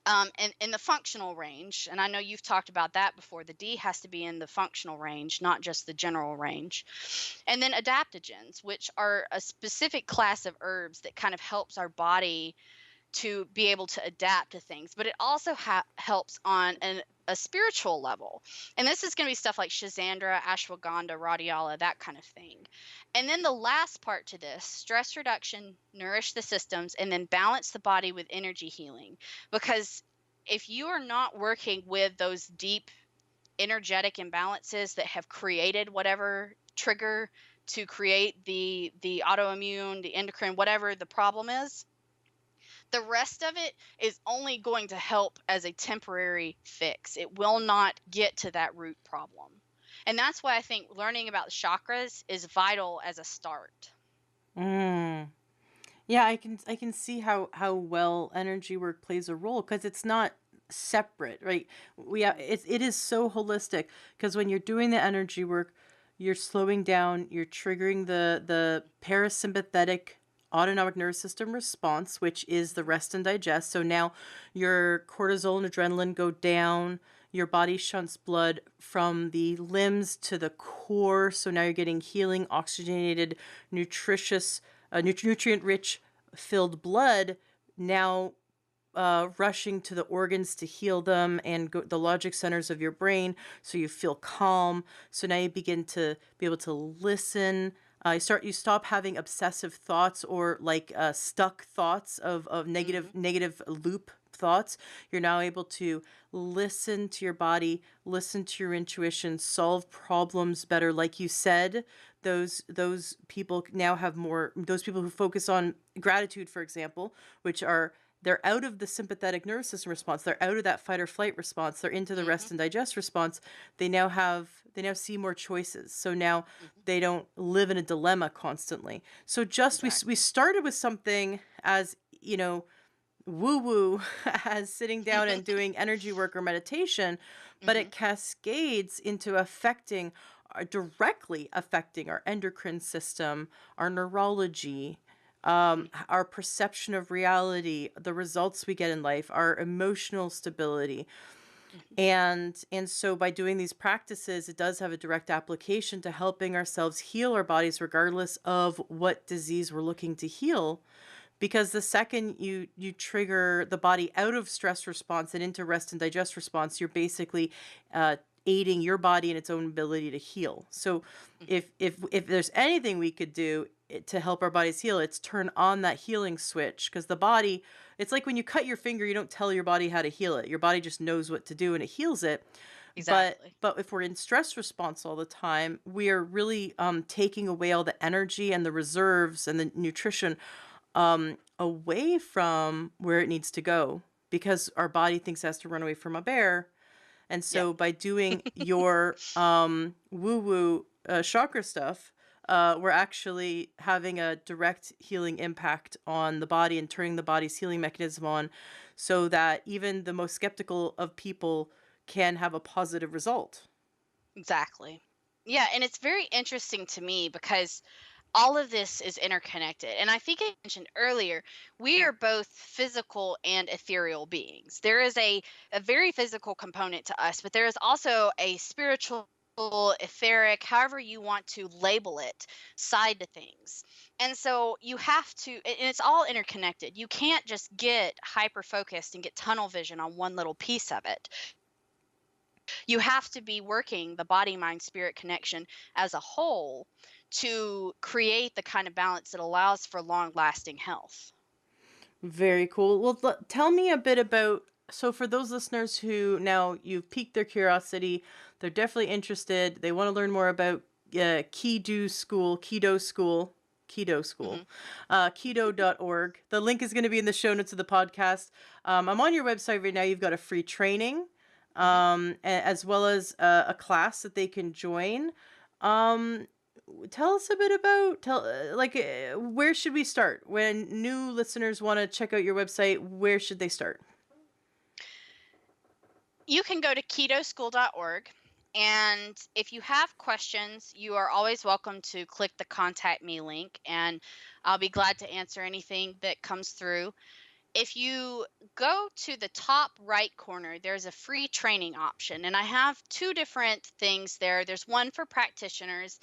And in the functional range, and I know you've talked about that before, the D has to be in the functional range, not just the general range. And then adaptogens, which are a specific class of herbs that kind of helps our body to be able to adapt to things, but it also helps on a spiritual level. And this is going to be stuff like Shazandra, Ashwagandha, Radiala, that kind of thing. And then the last part to this, stress reduction, nourish the systems, and then balance the body with energy healing. Because if you are not working with those deep energetic imbalances that have created whatever trigger to create the autoimmune, the endocrine, whatever the problem is, the rest of it is only going to help as a temporary fix. It will not get to that root problem. And that's why I think learning about the chakras is vital as a start. Mm. Yeah, I can see how well energy work plays a role because it's not separate, right? It is so holistic because when you're doing the energy work, you're slowing down, you're triggering the parasympathetic autonomic nervous system response, which is the rest and digest. So now your cortisol and adrenaline go down, your body shunts blood from the limbs to the core. So now you're getting healing, oxygenated, nutritious, nutrient-rich filled blood now rushing to the organs to heal them and the logic centers of your brain so you feel calm. So now you begin to be able to listen You stop having obsessive thoughts or like stuck thoughts of Mhm. negative loop thoughts. You're now able to listen to your body, listen to your intuition, solve problems better. Like you said, those people now have more, those people who focus on gratitude, for example, which are, they're out of the sympathetic nervous system response. They're out of that fight or flight response. They're into the Mhm. rest and digest response. They now see more choices. So now Mhm. they don't live in a dilemma constantly. So just we Exactly. started with something as, woo woo, as sitting down and doing energy work or meditation, but Mhm. it cascades into affecting, directly affecting our endocrine system, our neurology, Mhm. our perception of reality, the results we get in life, our emotional stability. Mhm. And so by doing these practices, it does have a direct application to helping ourselves heal our bodies regardless of what disease we're looking to heal. Because the second you trigger the body out of stress response and into rest and digest response, you're basically aiding your body in its own ability to heal. So Mhm. if there's anything we could do to help our bodies heal, it's turn on that healing switch. Because the body, it's like when you cut your finger, you don't tell your body how to heal it. Your body just knows what to do and it heals it. but Exactly. but if we're in stress response all the time, we are really taking away all the energy and the reserves and the nutrition away from where it needs to go, because our body thinks it has to run away from a bear. And Yep. so by doing your woo woo chakra stuff, we're actually having a direct healing impact on the body and turning the body's healing mechanism on, so that even the most skeptical of people can have a positive result. Exactly. Yeah, and it's very interesting to me because all of this is interconnected. And I think I mentioned earlier, we are both physical and ethereal beings. There is a very physical component to us, but there is also a spiritual, etheric, however you want to label it, side to things. And so you have to, and it's all interconnected. You can't just get hyper focused and get tunnel vision on one little piece of it. You have to be working the body mind spirit connection as a whole to create the kind of balance that allows for long lasting health. Very cool. Well, tell me a bit about. So, for those listeners who now you've piqued their curiosity, they're definitely interested. They want to learn more about Keto School, Keto School, Hmm. keto.org. The link is going to be in the show notes of the podcast. I'm on your website right now. You've got a free training, Hmm. as well as a class that they can join. Um, Tell us a bit about where should we start when new listeners want to check out your website? Where should they start? You can go to ketoschool.org. And if you have questions, you are always welcome to click the contact me link, and I'll be glad to answer anything that comes through. If you go to the top right corner, there's a free training option. And I have two different things there. There's one for practitioners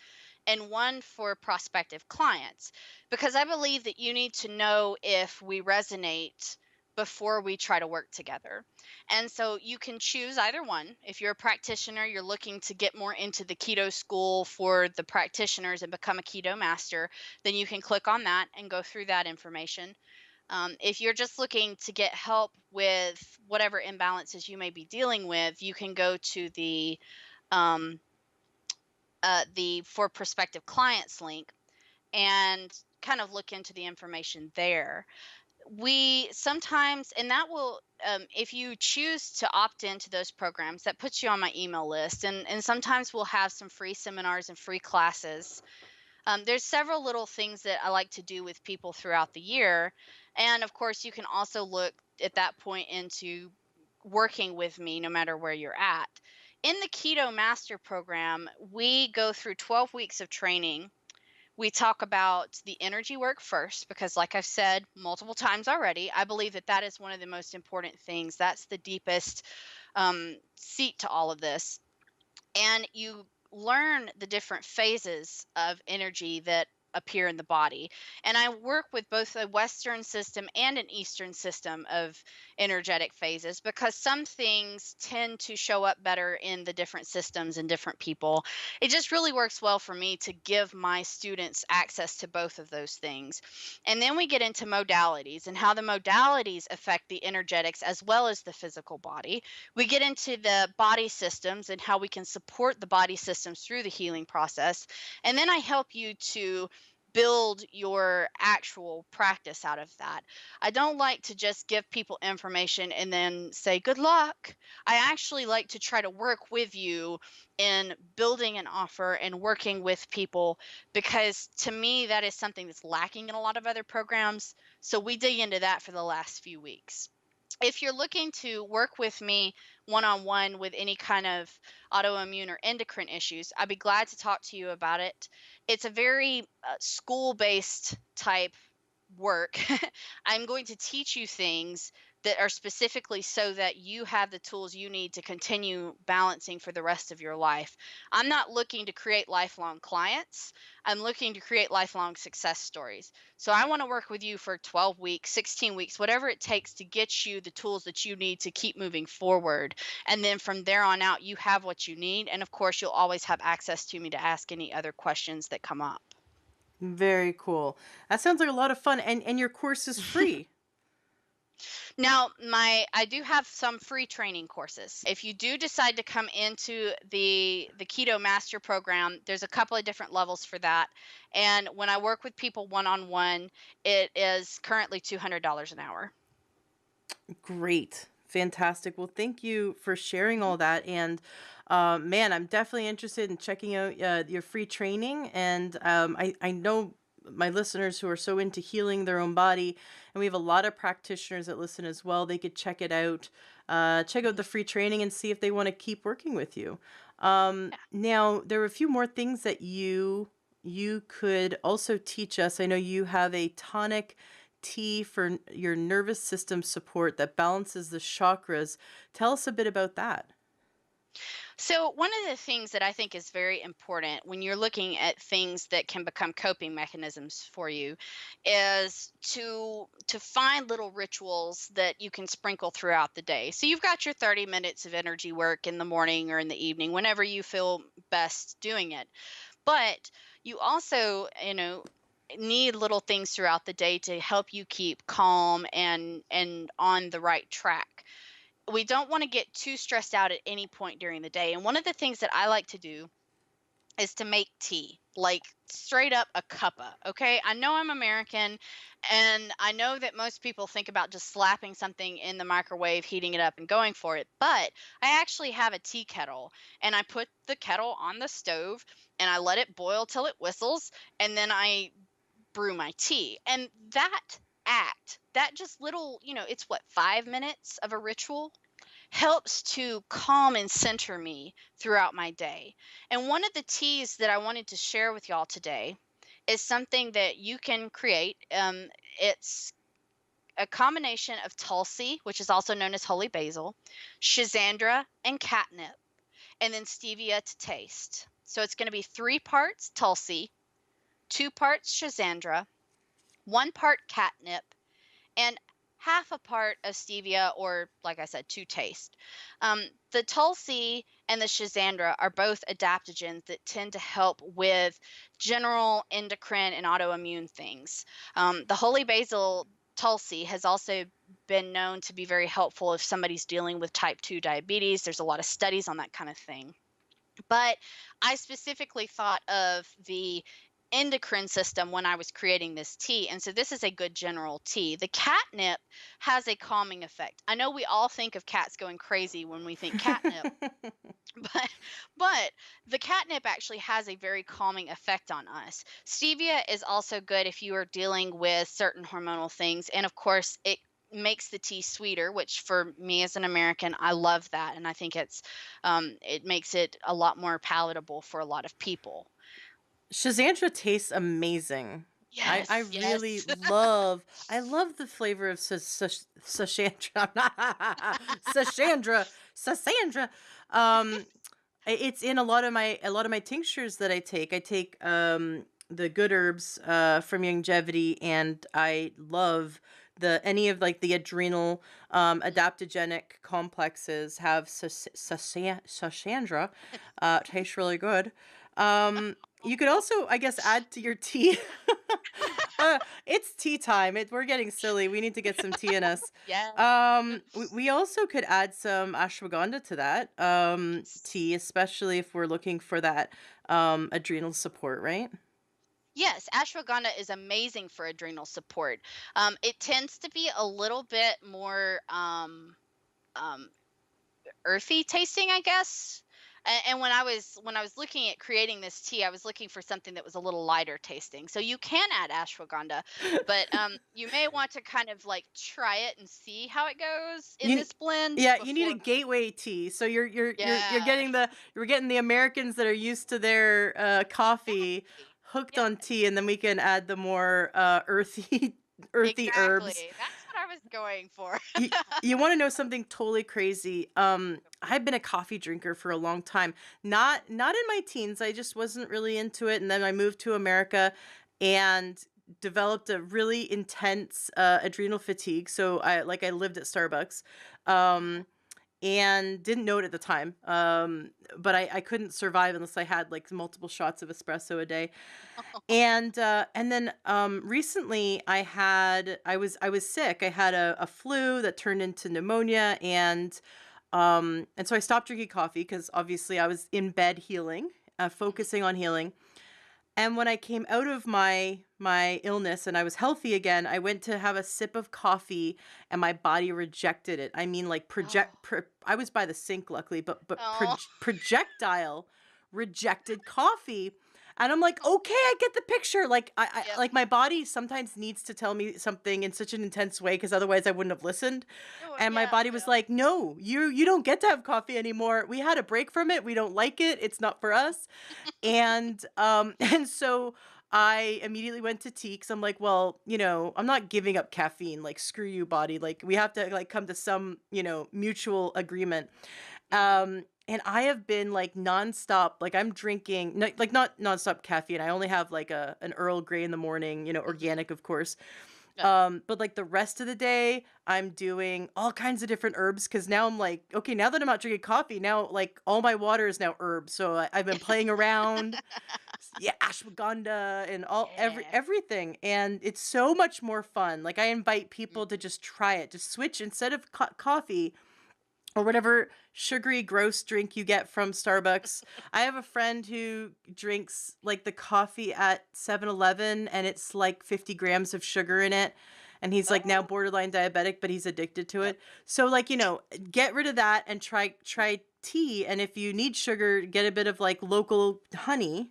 and one for prospective clients, because I believe that you need to know if we resonate before we try to work together. And so you can choose either one. If you're a practitioner, you're looking to get more into the keto school for the practitioners and become a keto master, then you can click on that and go through that information. If you're just looking to get help with whatever imbalances you may be dealing with, you can go to um, the for prospective clients link and kind of look into the information there. We sometimes, and that will, if you choose to opt into those programs, that puts you on my email list, and sometimes we'll have some free seminars and free classes. There's several little things that I like to do with people throughout the year. And of course, you can also look at that point into working with me no matter where you're at. In the Keto Master Program, we go through 12 weeks of training. We talk about the energy work first, because, like I've said multiple times already, I believe that that is one of the most important things. That's the deepest seat to all of this. And you learn the different phases of energy that appear in the body. And I work with both a Western system and an Eastern system of energetic phases because some things tend to show up better in the different systems and different people. It just really works well for me to give my students access to both of those things. And then we get into modalities and how the modalities affect the energetics as well as the physical body. We get into the body systems and how we can support the body systems through the healing process. And then I help you to build your actual practice out of that. I don't like to just give people information and then say, good luck. I actually like to try to work with you in building an offer and working with people because to me, that is something that's lacking in a lot of other programs. So we dig into that for the last few weeks. If you're looking to work with me one on one with any kind of autoimmune or endocrine issues, I'd be glad to talk to you about it. It's a very school based type work. I'm going to teach you things that are specifically so that you have the tools you need to continue balancing for the rest of your life. I'm not looking to create lifelong clients. I'm looking to create lifelong success stories. So I want to work with you for 12 weeks, 16 weeks, whatever it takes to get you the tools that you need to keep moving forward. And then from there on out, you have what you need. And of course, you'll always have access to me to ask any other questions that come up. Very cool. That sounds like a lot of fun. And your course is free. Now, I do have some free training courses. If you do decide to come into the Keto Master Program, there's a couple of different levels for that. And when I work with people one-on-one, it is currently $200 an hour. Great. Fantastic. Well, thank you for sharing Mhm. all that. And man, I'm definitely interested in checking out your free training. And I know my listeners who are so into healing their own body, and we have a lot of practitioners that listen as well. They could check it out, check out the free training and see if they want to keep working with you. Now, there are a few more things that you could also teach us. I know you have a tonic tea for your nervous system support that balances the chakras. Tell us a bit about that. So, one of the things that I think is very important when you're looking at things that can become coping mechanisms for you is to find little rituals that you can sprinkle throughout the day. So, you've got your 30 minutes of energy work in the morning or in the evening, whenever you feel best doing it. But you also, need little things throughout the day to help you keep calm and on the right track. We don't want to get too stressed out at any point during the day. And one of the things that I like to do is to make tea, like straight up a cuppa. Okay. I know I'm American and I know that most people think about just slapping something in the microwave, heating it up, and going for it. But I actually have a tea kettle and I put the kettle on the stove and I let it boil till it whistles. And then I brew my tea. And that just little, it's what, 5 minutes of a ritual helps to calm and center me throughout my day. And one of the teas that I wanted to share with y'all today is something that you can create. It's a combination of tulsi, which is also known as holy basil, schizandra, and catnip, and then stevia to taste. So it's going to be 3 parts tulsi, 2 parts schizandra, 1 part catnip, and half a part of stevia, or like I said, to taste. The tulsi and the schizandra are both adaptogens that tend to help with general endocrine and autoimmune things. The holy basil tulsi has also been known to be very helpful if somebody's dealing with type 2 diabetes. There's a lot of studies on that kind of thing. But I specifically thought of the endocrine system when I was creating this tea. And so this is a good general tea. The catnip has a calming effect. I know we all think of cats going crazy when we think catnip, but but the catnip actually has a very calming effect on us. Stevia is also good if you are dealing with certain hormonal things, and of course it makes the tea sweeter, which for me as an American, I love that, and I think it makes it a lot more palatable for a lot of people. Shazandra tastes amazing. I Yes, really yes. love the flavor of Sashandra. Sashandra. Um it's in a lot of my tinctures that I take. I take the good herbs from longevity, and I love the any of like the adrenal adaptogenic complexes have sashandra. Tastes really good. You could also, I guess, add to your tea. It's tea time. We're getting silly. We need to get some tea in us. Yeah. We also could add some ashwagandha to that tea, especially if we're looking for that adrenal support, right? Yes, ashwagandha is amazing for adrenal support. It tends to be a little bit more um, earthy tasting, I guess. And when I was looking at creating this tea, I was looking for something that was a little lighter tasting. So you can add ashwagandha, but you may want to kind of like try it and see how it goes in You this blend Yeah, you need a before. gateway tea. So you're Yeah, getting the Americans that are used to their coffee exactly. hooked Yep, on tea, and then we can add the more earthy earthy herbs. exactly. That's what I was going for. You want to know something totally crazy? I've been a coffee drinker for a long time. Not in my teens. I just wasn't really into it, and then I moved to America and developed a really intense adrenal fatigue. So I lived at Starbucks. Um, and didn't know it at the time. But I couldn't survive unless I had like multiple shots of espresso a day. And then recently I was sick. I had a flu that turned into pneumonia, and so I stopped drinking coffee because obviously I was in bed healing, Mhm. focusing on healing. And when I came out of my illness and I was healthy again, I went to have a sip of coffee and my body rejected it. I mean, like Oh, I was by the sink luckily, but oh, projectile rejected coffee. And I'm like, okay, I get the picture. Like yep. like my body sometimes needs to tell me something in such an intense way because otherwise I wouldn't have listened. Oh, And my yeah, body was yeah. like, no, you don't get to have coffee anymore. We had a break from it. We don't like it. It's not for us. And and so I immediately went to tea because I'm like, well, I'm not giving up caffeine. Like, screw you, body. Like, we have to like come to some, mutual agreement. Mhm. And I have been like nonstop. Like, I'm drinking, no, like not nonstop caffeine. I only have like an Earl Grey in the morning, Mhm. organic, of course. Yep. But like the rest of the day, I'm doing all kinds of different herbs because now I'm like, okay, now that I'm not drinking coffee, now like all my water is now herbs. So I've been playing around, yeah, ashwagandha and Yeah. everything, and it's so much more fun. Like I invite people to Mhm. just try it, just switch instead of coffee or whatever sugary gross drink you get from Starbucks. I have a friend who drinks like the coffee at 7-Eleven and it's like 50 grams of sugar in it. And he's like now Oh, borderline diabetic, but he's addicted to yep. it. So like, get rid of that and try tea. And if you need sugar, get a bit of like local honey,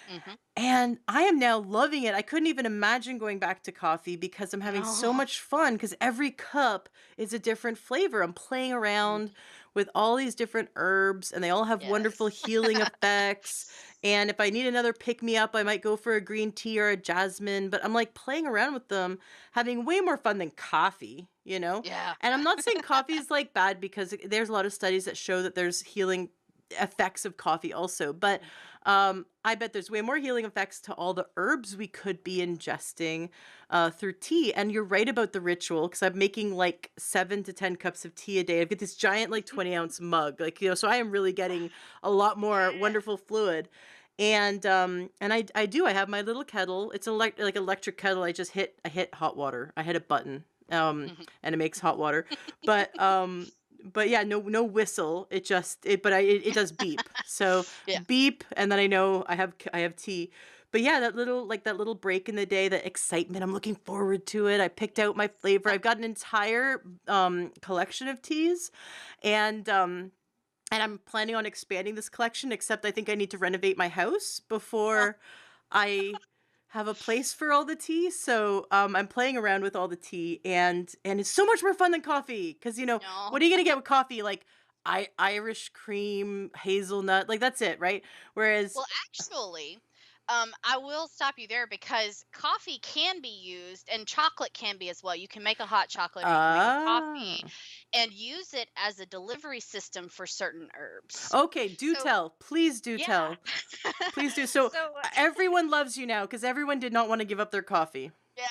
Mhm. and I am now loving it. I couldn't even imagine going back to coffee because I'm having so No. much fun because every cup is a different flavor. I'm playing around Mhm. with all these different herbs and they all have wonderful Yes. healing effects. And if I need another pick me up, I might go for a green tea or a jasmine, but I'm like playing around with them, having way more fun than coffee. Yeah. And I'm not saying coffee is like bad because there's a lot of studies that show that there's healing effects of coffee also, but Mhm. I bet there's way more healing effects to all the herbs we could be ingesting through tea. And you're right about the ritual because I'm making like 7 to 10 cups of tea a day. I've got this giant like 20-ounce mug, like so I am really getting a lot more Yeah. wonderful fluid. And I have my little kettle. It's like electric kettle. I hit hot water. I hit a button. Mhm. And it makes hot water. But but yeah, no whistle. It does beep. So Yeah. beep, and then I know I have tea. But yeah, that little break in the day, that excitement, I'm looking forward to it. I picked out my flavor. I've got an entire collection of teas, and I'm planning on expanding this collection, except I think I need to renovate my house Oh, before I have a place for all the tea. So I'm playing around with all the tea, and it's so much more fun than coffee. Because no. what are you gonna get with coffee? Like Irish cream, hazelnut, like that's it, right? Whereas Well, actually, I will stop you there because coffee can be used and chocolate can be as well. You can make a hot chocolate or you can make a coffee Ah. and use it as a delivery system for certain herbs. Okay, do So, tell. Please do yeah. tell. Please do. So So, everyone loves you now because everyone did not want to give up their coffee. yeah.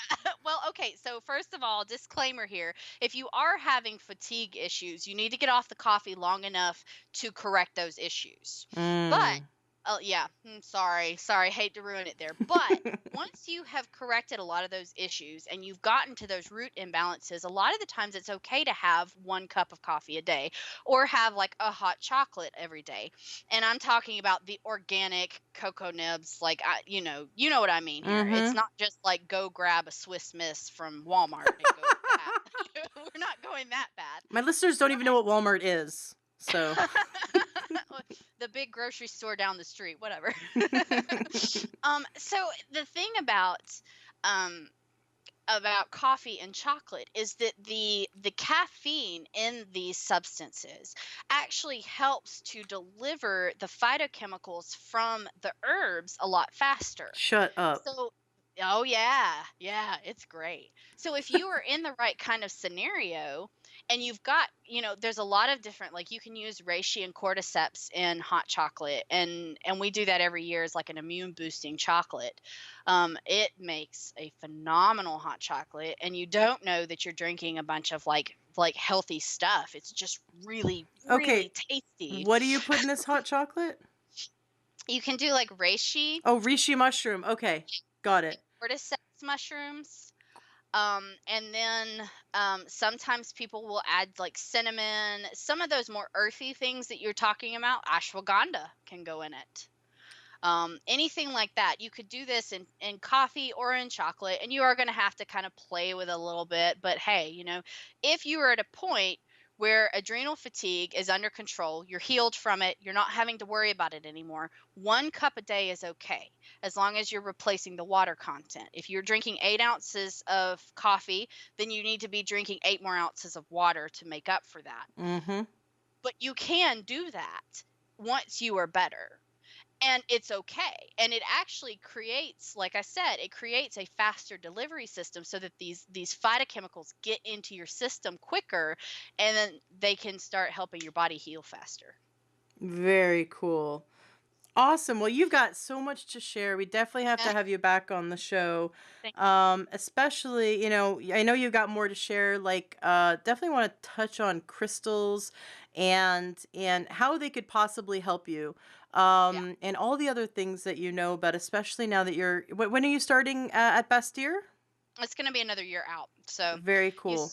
Well, okay. So, first of all, disclaimer here. If you are having fatigue issues, you need to get off the coffee long enough to correct those issues. But, Mm. oh, yeah. Sorry. Hate to ruin it there. But once you have corrected a lot of those issues and you've gotten to those root imbalances, a lot of the times it's okay to have 1 cup of coffee a day or have like a hot chocolate every day. And I'm talking about the organic cocoa nibs, like you know what I mean here. It's Mm-hmm. not just like go grab a Swiss Miss from Walmart and go have. We're not going that bad, My listeners don't even know what Walmart is. So. but the big grocery store down the street, whatever. So the thing um about coffee and chocolate is that the caffeine in these substances actually helps to deliver the phytochemicals from the herbs a lot faster. Shut up. So, oh yeah, it's great. So if you are in the right kind of scenario and you've got, there's a lot of different, like you can use reishi and cordyceps in hot chocolate, and we do that every year as like an immune boosting chocolate. It makes a phenomenal hot chocolate, and you don't know that you're drinking a bunch of like healthy stuff. It's just really, really Okay, tasty. what do you put in this hot chocolate? You can do like reishi, Oh, reishi mushroom. Okay, got it. cordyceps mushrooms. And then sometimes people will add like cinnamon, some of those more earthy things that you're talking about. Ashwagandha can go in it. Anything like that. You could do this in coffee or in chocolate, and you are going to have to kind of play with it a little bit. But hey, if you are at a point where adrenal fatigue is under control, you're healed from it, you're not having to worry about it anymore, 1 cup a day is okay, as long as you're replacing the water content. If you're drinking 8 ounces of coffee, then you need to be drinking 8 more ounces of water to make up for that. Mm-hmm. But you can do that once you are better, and it's okay, and it actually creates, like I said, it creates a faster delivery system so that these phytochemicals get into your system quicker, and then they can start helping your body heal faster. Very cool. Awesome. Well, you've got so much to share. We definitely have to Eh, have you back on the show. thank Especially, I know you've got more to share. Like, definitely want to touch on crystals and how they could possibly help you. yeah, And all the other things that you know about, especially now that when are you starting at Bastille? it's going to be another year out, so Very you cool.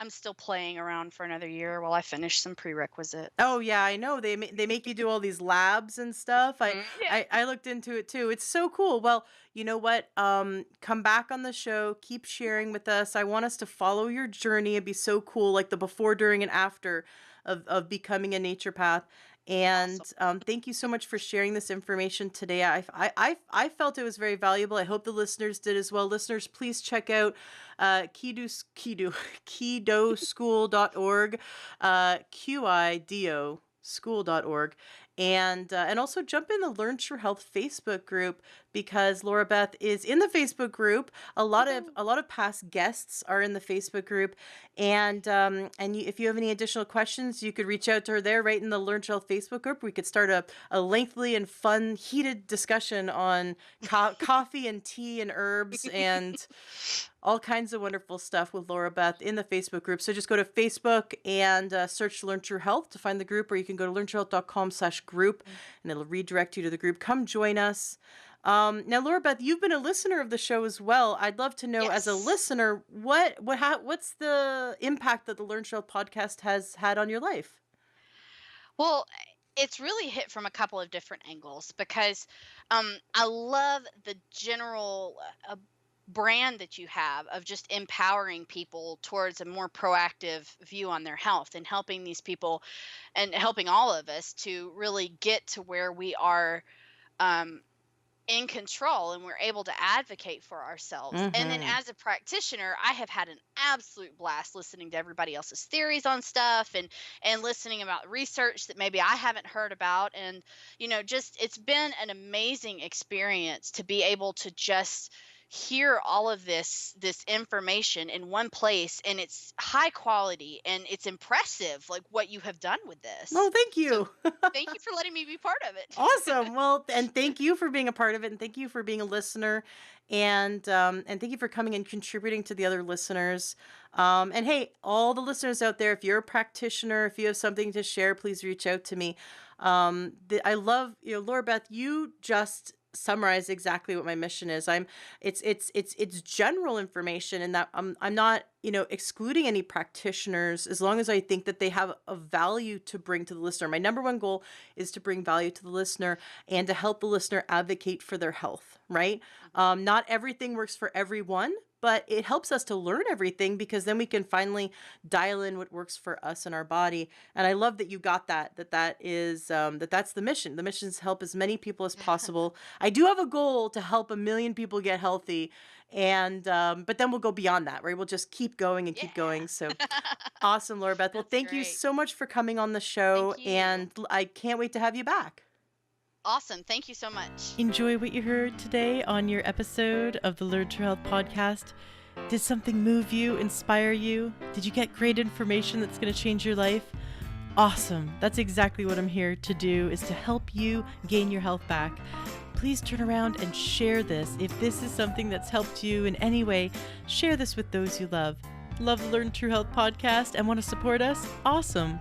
I'm still playing around for another year while I finish some Oh prerequisites. yeah, I know. They make you do all these labs and stuff. Yeah. I looked into it too. It's so cool. Well, you know what? Come back on the show. Keep sharing with us. I want us to follow your journey. It'd be so cool, like the before, during, and after of becoming a naturopath. And Awesome. thank you so much for sharing this information today. I felt it was very valuable. I hope the listeners did as well. Listeners, please check out kidoschool.org, QIDO school.org, and also jump in the Learn True Health Facebook group because Laura Beth is in the Facebook group. Woohoo. A lot of past guests are in the Facebook group, and if you have any additional questions, you could reach out to her there right in the Learn True Health Facebook group. We could start a lengthy and fun, heated discussion on coffee and tea and herbs and all kinds of wonderful stuff with Laura Beth in the Facebook group. So just go to Facebook and search Learn True Health to find the group, or you can go to learntruehealth.com/group and it'll redirect you to the group. Come join us. Now, Laura Beth, you've been a listener of the show as well. I'd love to know, as a Yes. listener, what's the impact that the Learn True Health podcast has had on your life? Well, it's really hit from a couple of different angles because I love the general brand that you have of just empowering people towards a more proactive view on their health and helping these people and helping all of us to really get to where we are um, in control and we're able to advocate for ourselves. And then Mm-hmm. as a practitioner, I have had an absolute blast listening to everybody else's theories on stuff and listening about research that maybe I haven't heard about. And just it's been an amazing experience to be able to just hear all of this information in one place, and it's high quality and it's impressive like what you have done with Oh, this. thank So you. thank you for letting me be part of it. Awesome. Well, and thank you for being a part of it, and thank you for being a listener, and thank you for coming and contributing to the other listeners. And hey, all the listeners out there, if you're a practitioner, if you have something to share, please reach out to me. I love, Laura Beth, you just summarized exactly what my mission is. It's general information, and that I'm not, excluding any practitioners as long as I think that they have a value to bring to the listener. My number one goal is to bring value to the listener and to help the listener advocate for their health, right? Mhm. Not everything works for everyone, but it helps us to learn everything because then we can finally dial in what works for us and our body. And I love that you got that is that's the mission. The mission is to help as many people as possible. I do have a goal to help 1 million people get healthy, and but then we'll go beyond that, right? We'll just keep going and keep going. Yeah. So awesome, Laura Beth. Well, That's thank you great. so much for coming on the show, Thank you. and I can't wait to have you back. Awesome. Thank you so much. Enjoy what you heard today on your episode of the Learn True Health podcast. Did something move you, inspire you? Did you get great information that's going to change your life? Awesome. That's exactly what I'm here to do, is to help you gain your health back. Please turn around and share this. If this is something that's helped you in any way, share this with those you love. Love the Learn True Health podcast and want to support us? Awesome.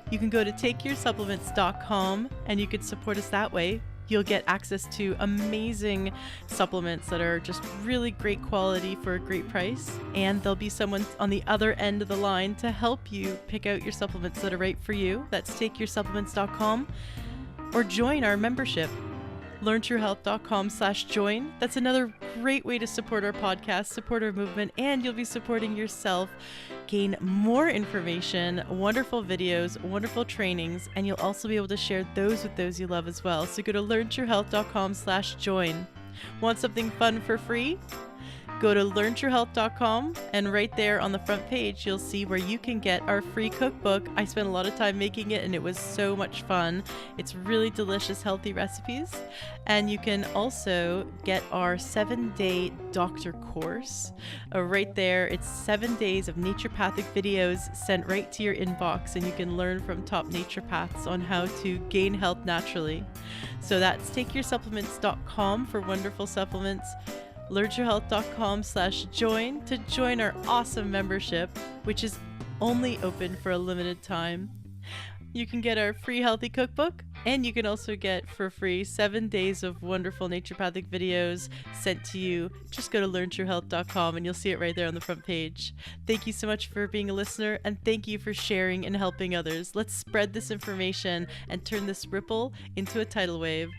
You can go to takeyoursupplements.com and you can support us that way. You'll get access to amazing supplements that are just really great quality for a great price. And there'll be someone on the other end of the line to help you pick out your supplements that are right for you. That's takeyoursupplements.com. Or join our membership, learntruehealth.com/join. That's another great way to support our podcast, support our movement, and you'll be supporting yourself. Gain more information, wonderful videos, wonderful trainings, and you'll also be able to share those with those you love as well. So go to learntruehealth.com/join. Want something fun for free? Go to learntruehealth.com, and right there on the front page, you'll see where you can get our free cookbook. I spent a lot of time making it, and it was so much fun. It's really delicious, healthy recipes. And you can also get our 7-day doctor course. Right there, it's 7 days of naturopathic videos sent right to your inbox, and you can learn from top naturopaths on how to gain health naturally. So that's takeyoursupplements.com for wonderful supplements. learntruehealth.com/join to join our awesome membership, which is only open for a limited time. You can get our free healthy cookbook, and you can also get for free 7 days of wonderful naturopathic videos sent to you. Just go to learntruehealth.com and you'll see it right there on the front page. Thank you so much for being a listener, and thank you for sharing and helping others. Let's spread this information and turn this ripple into a tidal wave.